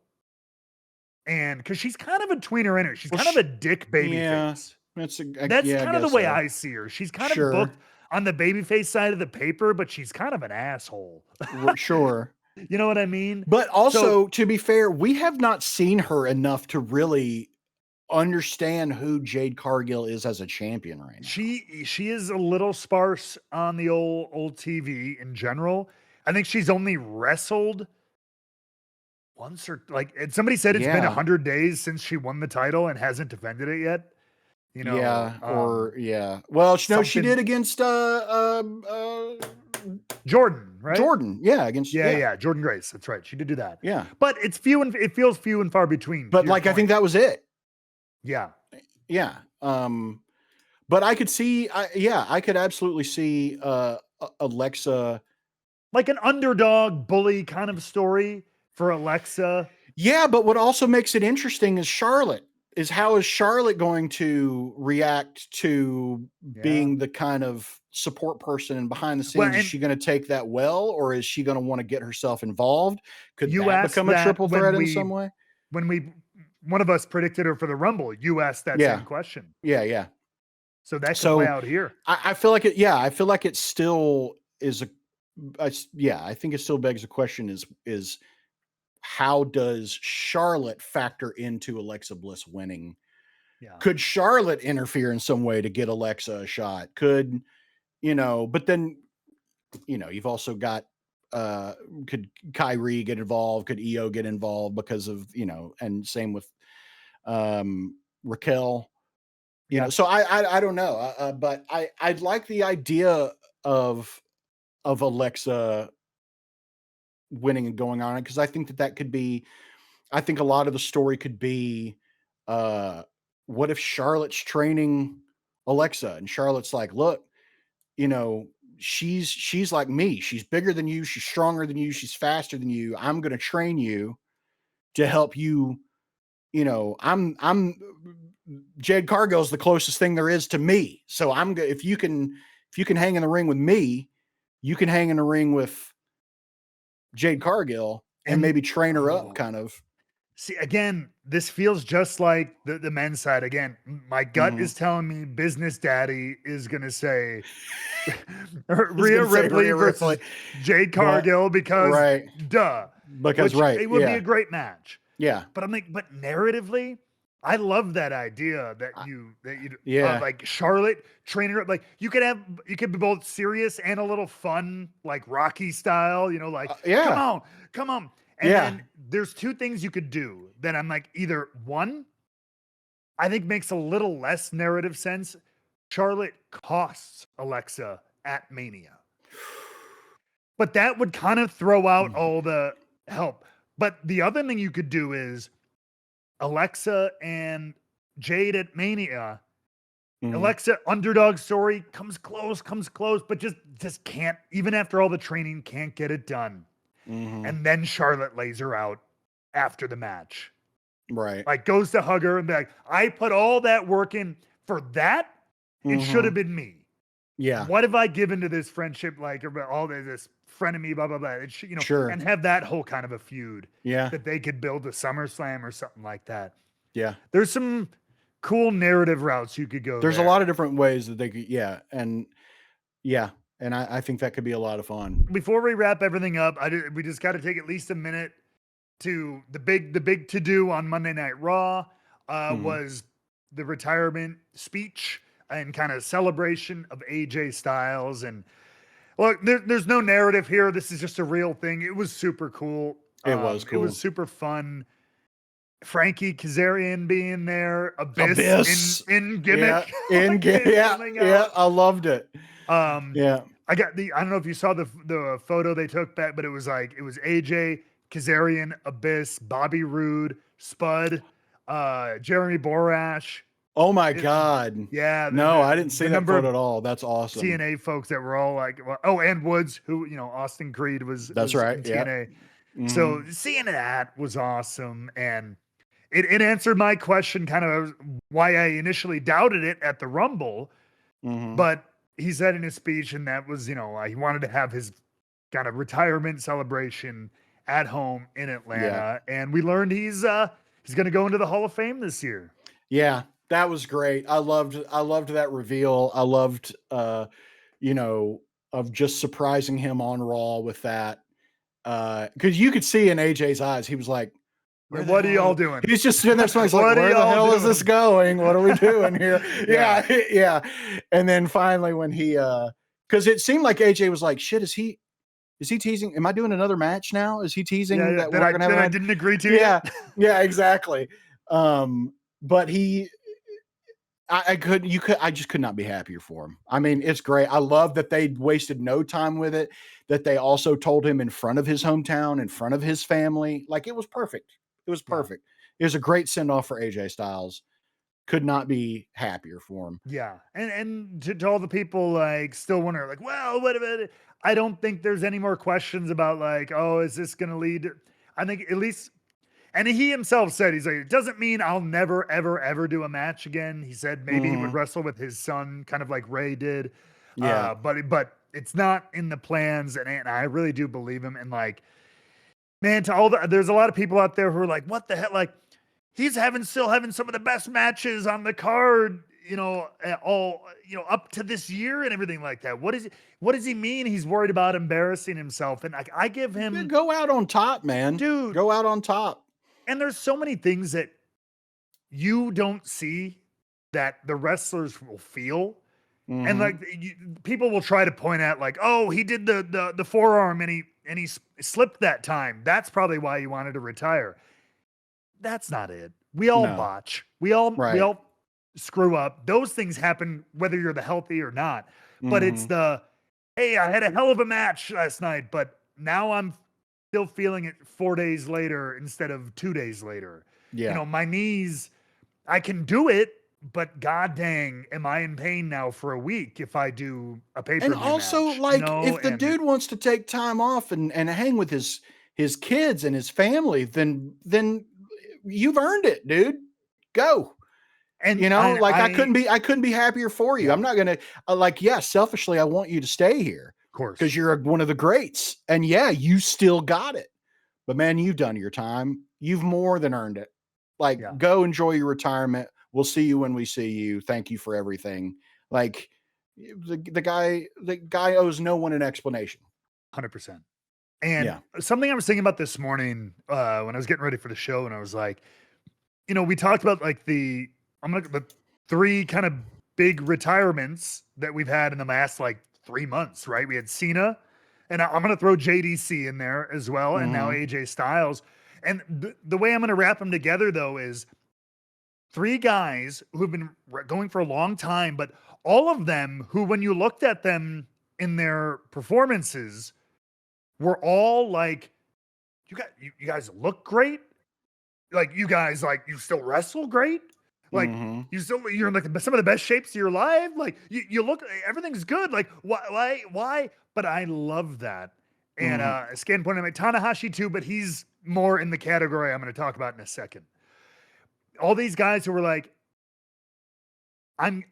And because she's kind of a tweener in her, she's Well, kind of a dick baby yeah, face. that's That's yeah, kind of the guess way so. I see her. She's kind Sure. of booked on the babyface side of the paper, but she's kind of an asshole. Sure. You know what I mean? But also, to be fair, we have not seen her enough to really understand who Jade Cargill is as a champion right now. She is a little sparse on the old TV in general. I think she's only wrestled once, or like, and somebody said it's been Yeah. 100 days since she won the title and hasn't defended it yet. Yeah, well, no, she did against Jordan, right? Jordan, yeah, against Jordan Grace. That's right. She did do that. Yeah. But it feels few and far between. But like, I think that was it. Yeah. Yeah. But I could see, I could absolutely see Alexa, like an underdog bully kind of story for Alexa. Yeah, but what also makes it interesting is Charlotte. How is Charlotte going to react to being the kind of support person and behind the scenes? Is she going to take that well, or is she going to want to get herself involved? Could that become a triple threat in some way? When one of us predicted her for the Rumble, you asked that same question. Yeah. So that could play out here. I feel like it. Yeah, I feel like it still is I think it still begs the question: is how does Charlotte factor into Alexa Bliss winning? Yeah. Could Charlotte interfere in some way to get Alexa a shot? Could, but then, you've also got, could Kyrie get involved? Could Iyo get involved because of, and same with Raquel, so I don't know. But I'd like the idea of Alexa winning and going on it, because I think that could be, I think a lot of the story could be, what if Charlotte's training Alexa and Charlotte's like, look, she's like me. She's bigger than you. She's stronger than you. She's faster than you. I'm going to train you to help you. I'm Jade Cargill's the closest thing there is to me. So if you can hang in the ring with me, you can hang in the ring with Jade Cargill and maybe train her up kind of. See, again, this feels just like the men's side. Again, my gut is telling me Business Daddy is going to say Rhea Ripley versus Jade Cargill because duh. Because it would be a great match. Yeah. But I'm like, but narratively, I love that idea that you like Charlotte train her up. Like you could be both serious and a little fun, like Rocky style, come on. And then there's two things you could do that I'm like, either one, I think makes a little less narrative sense. Charlotte costs Alexa at Mania. But that would kind of throw out all the help. But the other thing you could do is Alexa and Jade at Mania. Alexa underdog story comes close, but just can't, even after all the training, can't get it done. And then Charlotte lays her out after the match. Right. Like goes to hug her and be like, I put all that work in for that. It should have been me. Yeah. What have I given to this friendship? Like all this frenemy, blah, blah, blah. Sure. And have that whole kind of a feud. Yeah. That they could build a SummerSlam or something like that. Yeah. There's some cool narrative routes you could go. There's a lot of different ways that they could. Yeah. And I think that could be a lot of fun. Before we wrap everything up, we just got to take at least a minute to the big to do on Monday Night Raw was the retirement speech and kind of celebration of AJ Styles. And look, there's no narrative here. This is just a real thing. It was super cool. It was cool. It was super fun. Frankie Kazarian being there, Abyss. in gimmick. Yeah, I loved it. I don't know if you saw the photo they took back, but it was AJ, Kazarian, Abyss, Bobby Roode, Spud, Jeremy Borash. Oh my God. Yeah. No, I didn't see the that number photo of at all. That's awesome. TNA folks that were all like, oh, and Woods, who, Austin Creed was right. in Yeah. TNA. Mhm. So seeing that was awesome. And it answered my question, kind of why I initially doubted it at the Rumble. Mhm. But he said in his speech, and that was, he wanted to have his kind of retirement celebration at home in Atlanta. Yeah. And we learned he's going to go into the Hall of Fame this year. Yeah, that was great. I loved that reveal. I loved, of just surprising him on Raw with that. Because you could see in AJ's eyes, he was like, what are y'all doing? He's just sitting there. He's like, where the hell is this going? What are we doing here? Yeah. And then finally when he, because it seemed like AJ was like, shit, is he teasing? Am I doing another match now? Is he teasing that we're going to have I didn't agree to? Yeah, exactly. But I just could not be happier for him. I mean, it's great. I love that they wasted no time with it, that they also told him in front of his hometown, in front of his family. Like, it was perfect. It was perfect. Yeah. It was a great send-off for AJ Styles. Could not be happier for him. Yeah. And to all the people like still wonder, like, well, what about it? I don't think there's any more questions about like, oh, is this going to lead? I think at least, and he himself said, he's like, it doesn't mean I'll never, ever, ever do a match again. He said maybe he would wrestle with his son, kind of like Ray did. Yeah. But it's not in the plans. And I really do believe him. And like, man, there's a lot of people out there who are like, what the hell? Like, he's still having some of the best matches on the card, up to this year and everything like that. What does he mean? He's worried about embarrassing himself. And I give him, go out on top, man. Dude, go out on top. And there's so many things that you don't see that the wrestlers will feel. Mm-hmm. And like people will try to point out like, oh, he did the forearm and he slipped that time. That's probably why he wanted to retire. That's not it. We all botch. We all screw up. Those things happen whether you're the healthy or not. But it's hey, I had a hell of a match last night, but now I'm still feeling it 4 days later instead of 2 days later. Yeah. My knees, I can do it, but god dang, am I in pain now for a week if I do a pay-per-view match. And also, if the dude wants to take time off and hang with his kids and his family, then you've earned it, dude. Go. And I couldn't be happier for you. Yeah. I'm not going to selfishly, I want you to stay here. Of course. Because you're one of the greats. And you still got it. But man, you've done your time. You've more than earned it. Go enjoy your retirement. We'll see you when we see you. Thank you for everything. Like the guy owes no one an explanation. 100%. And something I was thinking about this morning when I was getting ready for the show, and I was like, we talked about like the 3 kind of big retirements that we've had in the last like 3 months, right? We had Cena, and I'm going to throw JDC in there as well, and now AJ Styles. And the way I'm going to wrap them together, though, is 3 guys who've been going for a long time, but all of them who, when you looked at them in their performances, were all like, you guys look great. Like, you guys, like, you still wrestle great. Like, you're in like some of the best shapes of your life. Like, you look, everything's good. Like, why? But I love that. And Scan pointed out Tanahashi too, but he's more in the category I'm going to talk about in a second. All these guys who were like, I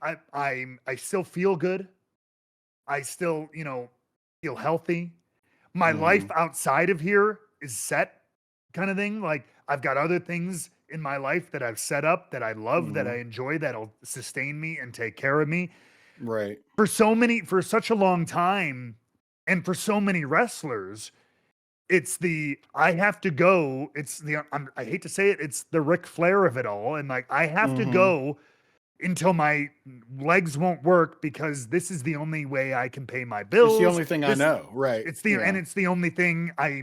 still feel good. I still, feel healthy. My life outside of here is set, kind of thing. Like, I've got other things in my life that I've set up that I love, that I enjoy, that'll sustain me and take care of me. Right. For such a long time, and for so many wrestlers, it's I have to go. It's I hate to say it, it's the Ric Flair of it all. And like, I have to go until my legs won't work because this is the only way I can pay my bills. It's the only thing I know. Right. And it's the only thing I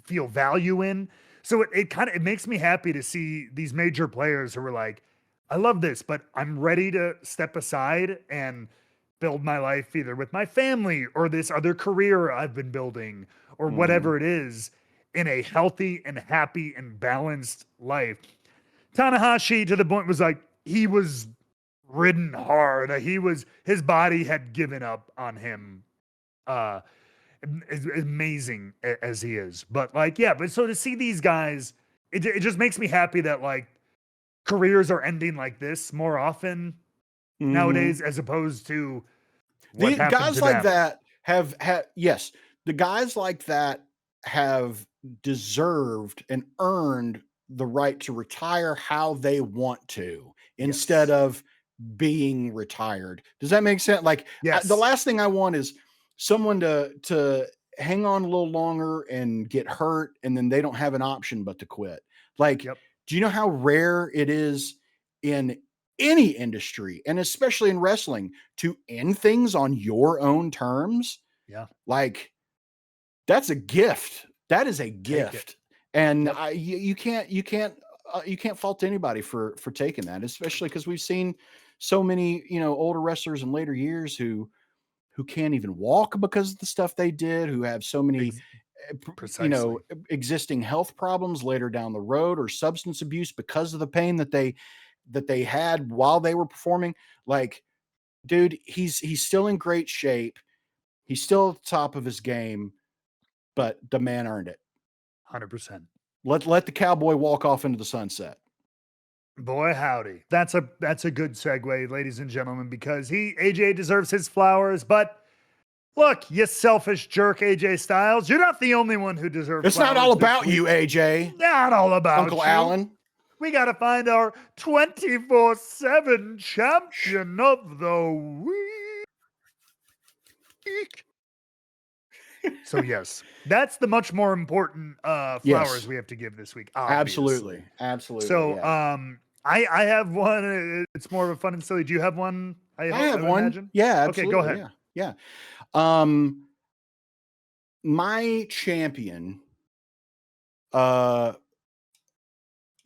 feel value in. So it makes me happy to see these major players who are like, I love this, but I'm ready to step aside and build my life either with my family or this other career I've been building or Mhm. whatever it is in a healthy and happy and balanced life. Tanahashi to the point was like, he was ridden hard. His body had given up on him. As amazing as he is, but like, yeah, but so to see these guys, it just makes me happy that like careers are ending like this more often nowadays, as opposed to what The happened guys to like them. that have yes, the guys like that have deserved and earned the right to retire how they want to instead Yes. of being retired. Does that make sense? Like the Yes. last thing I want is someone to hang on a little longer and get hurt and then they don't have an option but to quit. Like, Yep. do you know how rare it is in any industry and especially in wrestling to end things on your own terms? Yeah. Like, that's a gift. That is a Take it. gift. And Yep. you can't fault anybody for taking that, especially because we've seen so many, older wrestlers in later years who can't even walk because of the stuff they did, who have so many Precisely. existing health problems later down the road, or substance abuse because of the pain that they had while they were performing. Like, dude, he's still in great shape. He's still at the top of his game, but the man earned it. 100%. Let the cowboy walk off into the sunset. Boy, howdy. That's a good segue, ladies and gentlemen, because AJ deserves his flowers, but look, you selfish jerk, AJ Styles, you're not the only one who deserves It's flowers. not all about you, AJ. Not all about Uncle you. Alan. We got to find our 24/7 champion of the week. So yes, that's the much more important flowers we have to give this week. Obviously. Absolutely. So yeah. I have one. It's more of a fun and silly. Do you have one? I have one. Imagine? Yeah, absolutely. absolutely. Okay, go ahead. Yeah. My champion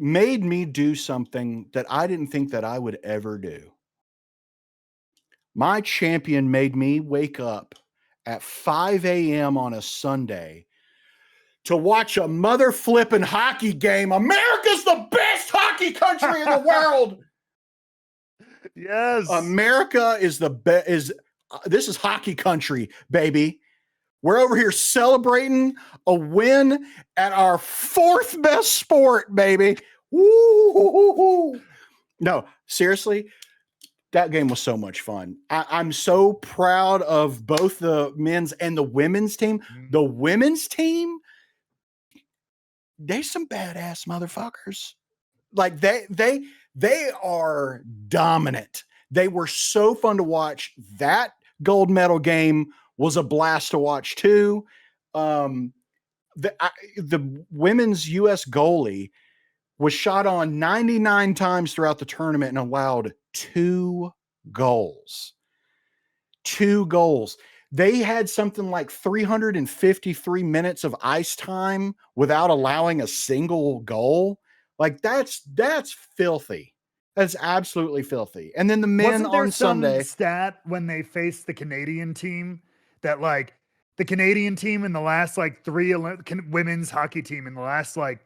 made me do something that I didn't think that I would ever do. My champion made me wake up at 5 a.m. on a Sunday to watch a mother flipping hockey game. America's the best hockey country in the world. Yes. America is the best. This is hockey country, baby. We're over here celebrating a win at our fourth best sport, baby. Woo! No, seriously, that game was so much fun. I'm so proud of both the men's and the women's team. The women's team, they some badass motherfuckers. Like they are dominant. They were so fun to watch. That gold medal game was a blast to watch too. The women's U.S. goalie was shot on 99 times throughout the tournament and allowed 2 goals. 2 goals. They had something like 353 minutes of ice time without allowing a single goal. Like that's filthy. That's absolutely filthy. And then the men Wasn't there on some Sunday stat when they faced the Canadian team that like the Canadian team in the last like 3 women's hockey team in the last like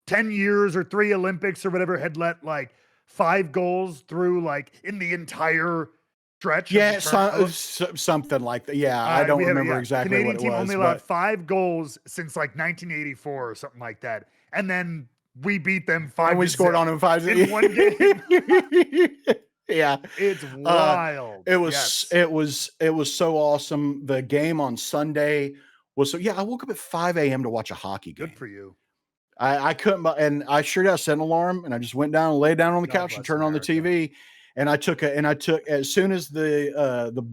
10 years or 3 Olympics or whatever had let like 5 goals through like in the entire stretch? Yeah, something like that. Yeah, I don't remember exactly Canadian what it team was. only allowed 5 goals since like 1984 or something like that. And then we beat them 5 and we scored on them 5 in one game. Yeah. It's wild. It was so awesome. The game on Sunday was I woke up at 5 a.m. to watch a hockey game. Good for you. I couldn't, and I sure did set an alarm, and I just went down and lay down on the couch and turned on the TV. And I took as soon as the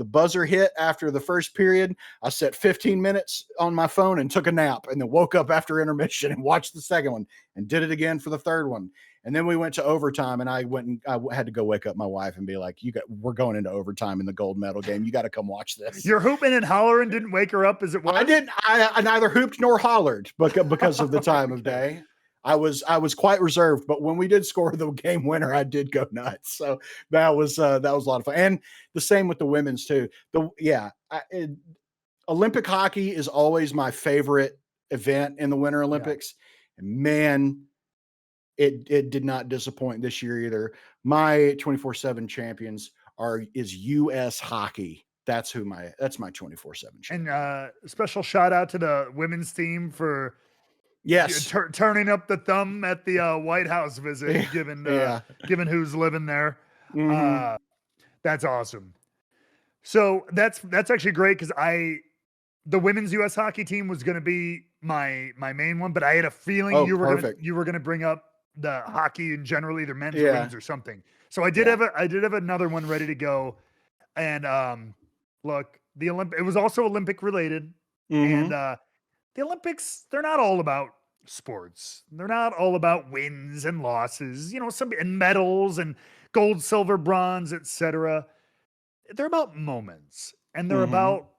buzzer hit after the first period, I set 15 minutes on my phone and took a nap, and then woke up after intermission and watched the second one and did it again for the third one. And then we went to overtime, and I had to go wake up my wife and be like, we're going into overtime in the gold medal game. You got to come watch this. Your hooping and hollering didn't wake her up as it was? I neither hooped nor hollered because of the time of day. I was quite reserved, but when we did score the game winner, I did go nuts. So that was a lot of fun. And the same with the women's too. Olympic hockey is always my favorite event in the Winter Olympics. Yeah. And man, it did not disappoint this year either. My 24/7 champions is US hockey. That's my 24/7 champion. And special shout out to the women's team for turning up the thumb at the White House visit, given who's living there. Mm-hmm. That's awesome. So that's actually great because the women's US hockey team was going to be my main one, but I had a feeling you were going to bring up the hockey in general, either men's or women's or something. So I did have another one ready to go. And look, it was also Olympic related. Mm-hmm. And the Olympics, they're not all about sports. They're not all about wins and losses, and medals and gold, silver, bronze, etc. They're about moments, and they're about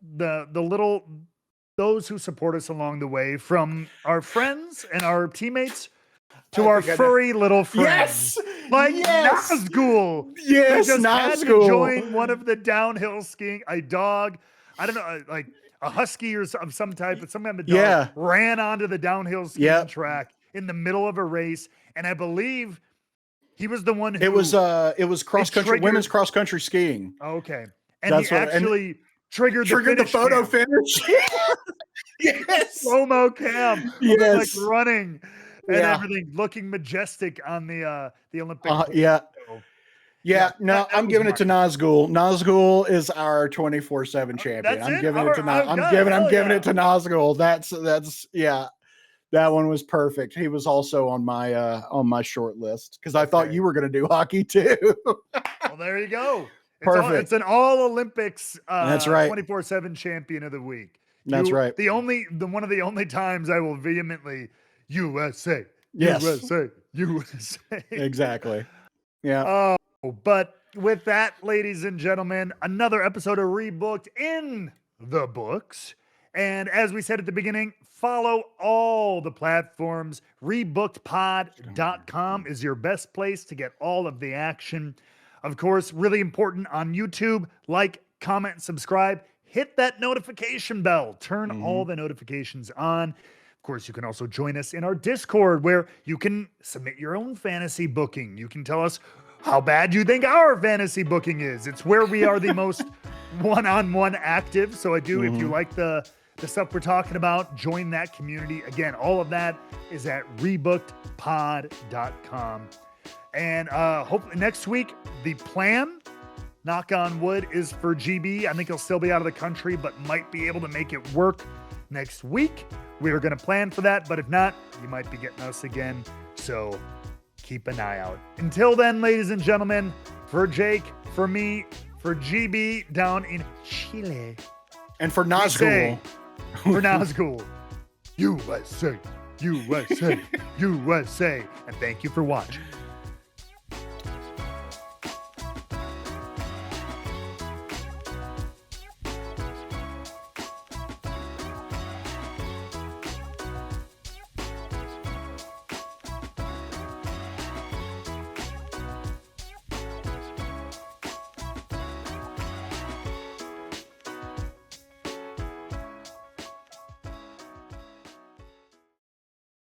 those who support us along the way, from our friends and our teammates to our furry little friends. Yes! Nazgul. Yes, just Nazgul. Had to join one of the downhill skiing. A dog, I don't know, like a husky or of some type, but some kind of dog ran onto the downhill skiing track in the middle of a race, and I believe he was the one who... It was cross country, women's cross country skiing. Okay. And he actually triggered the photo finish. Yes. Slow-mo cam. Yes. Like running and everything, looking majestic on the Olympic. I'm giving it to Nazgul. Nazgul is our 24/7 champion. I'm giving it to Nazgul. That one was perfect. He was also on my short list because I thought you were going to do hockey too. Well, there you go. Perfect. It's an all Olympics. That's right. 24/7 champion of the week. That's right. One of the only times I will vehemently USA. Yes. USA. Exactly. Yeah. But with that, ladies and gentlemen, another episode of Rebooked in the books. And as we said at the beginning, follow all the platforms. Rebookedpod.com is your best place to get all of the action. Of course, really important on YouTube. Like, comment, subscribe. Hit that notification bell. Turn all the notifications on. Of course, you can also join us in our Discord, where you can submit your own fantasy booking. You can tell us how bad you think our fantasy booking is. It's where we are the most one-on-one active. So if you like the stuff we're talking about, join that community. Again, all of that is at rebookedpod.com. And hopefully next week, the plan, knock on wood, is for GB. I think he'll still be out of the country, but might be able to make it work next week. We are going to plan for that, but if not, you might be getting us again. So keep an eye out. Until then, ladies and gentlemen, for Jake, for me, for GB down in Chile, and for Nazgul, USA, USA, USA, and thank you for watching.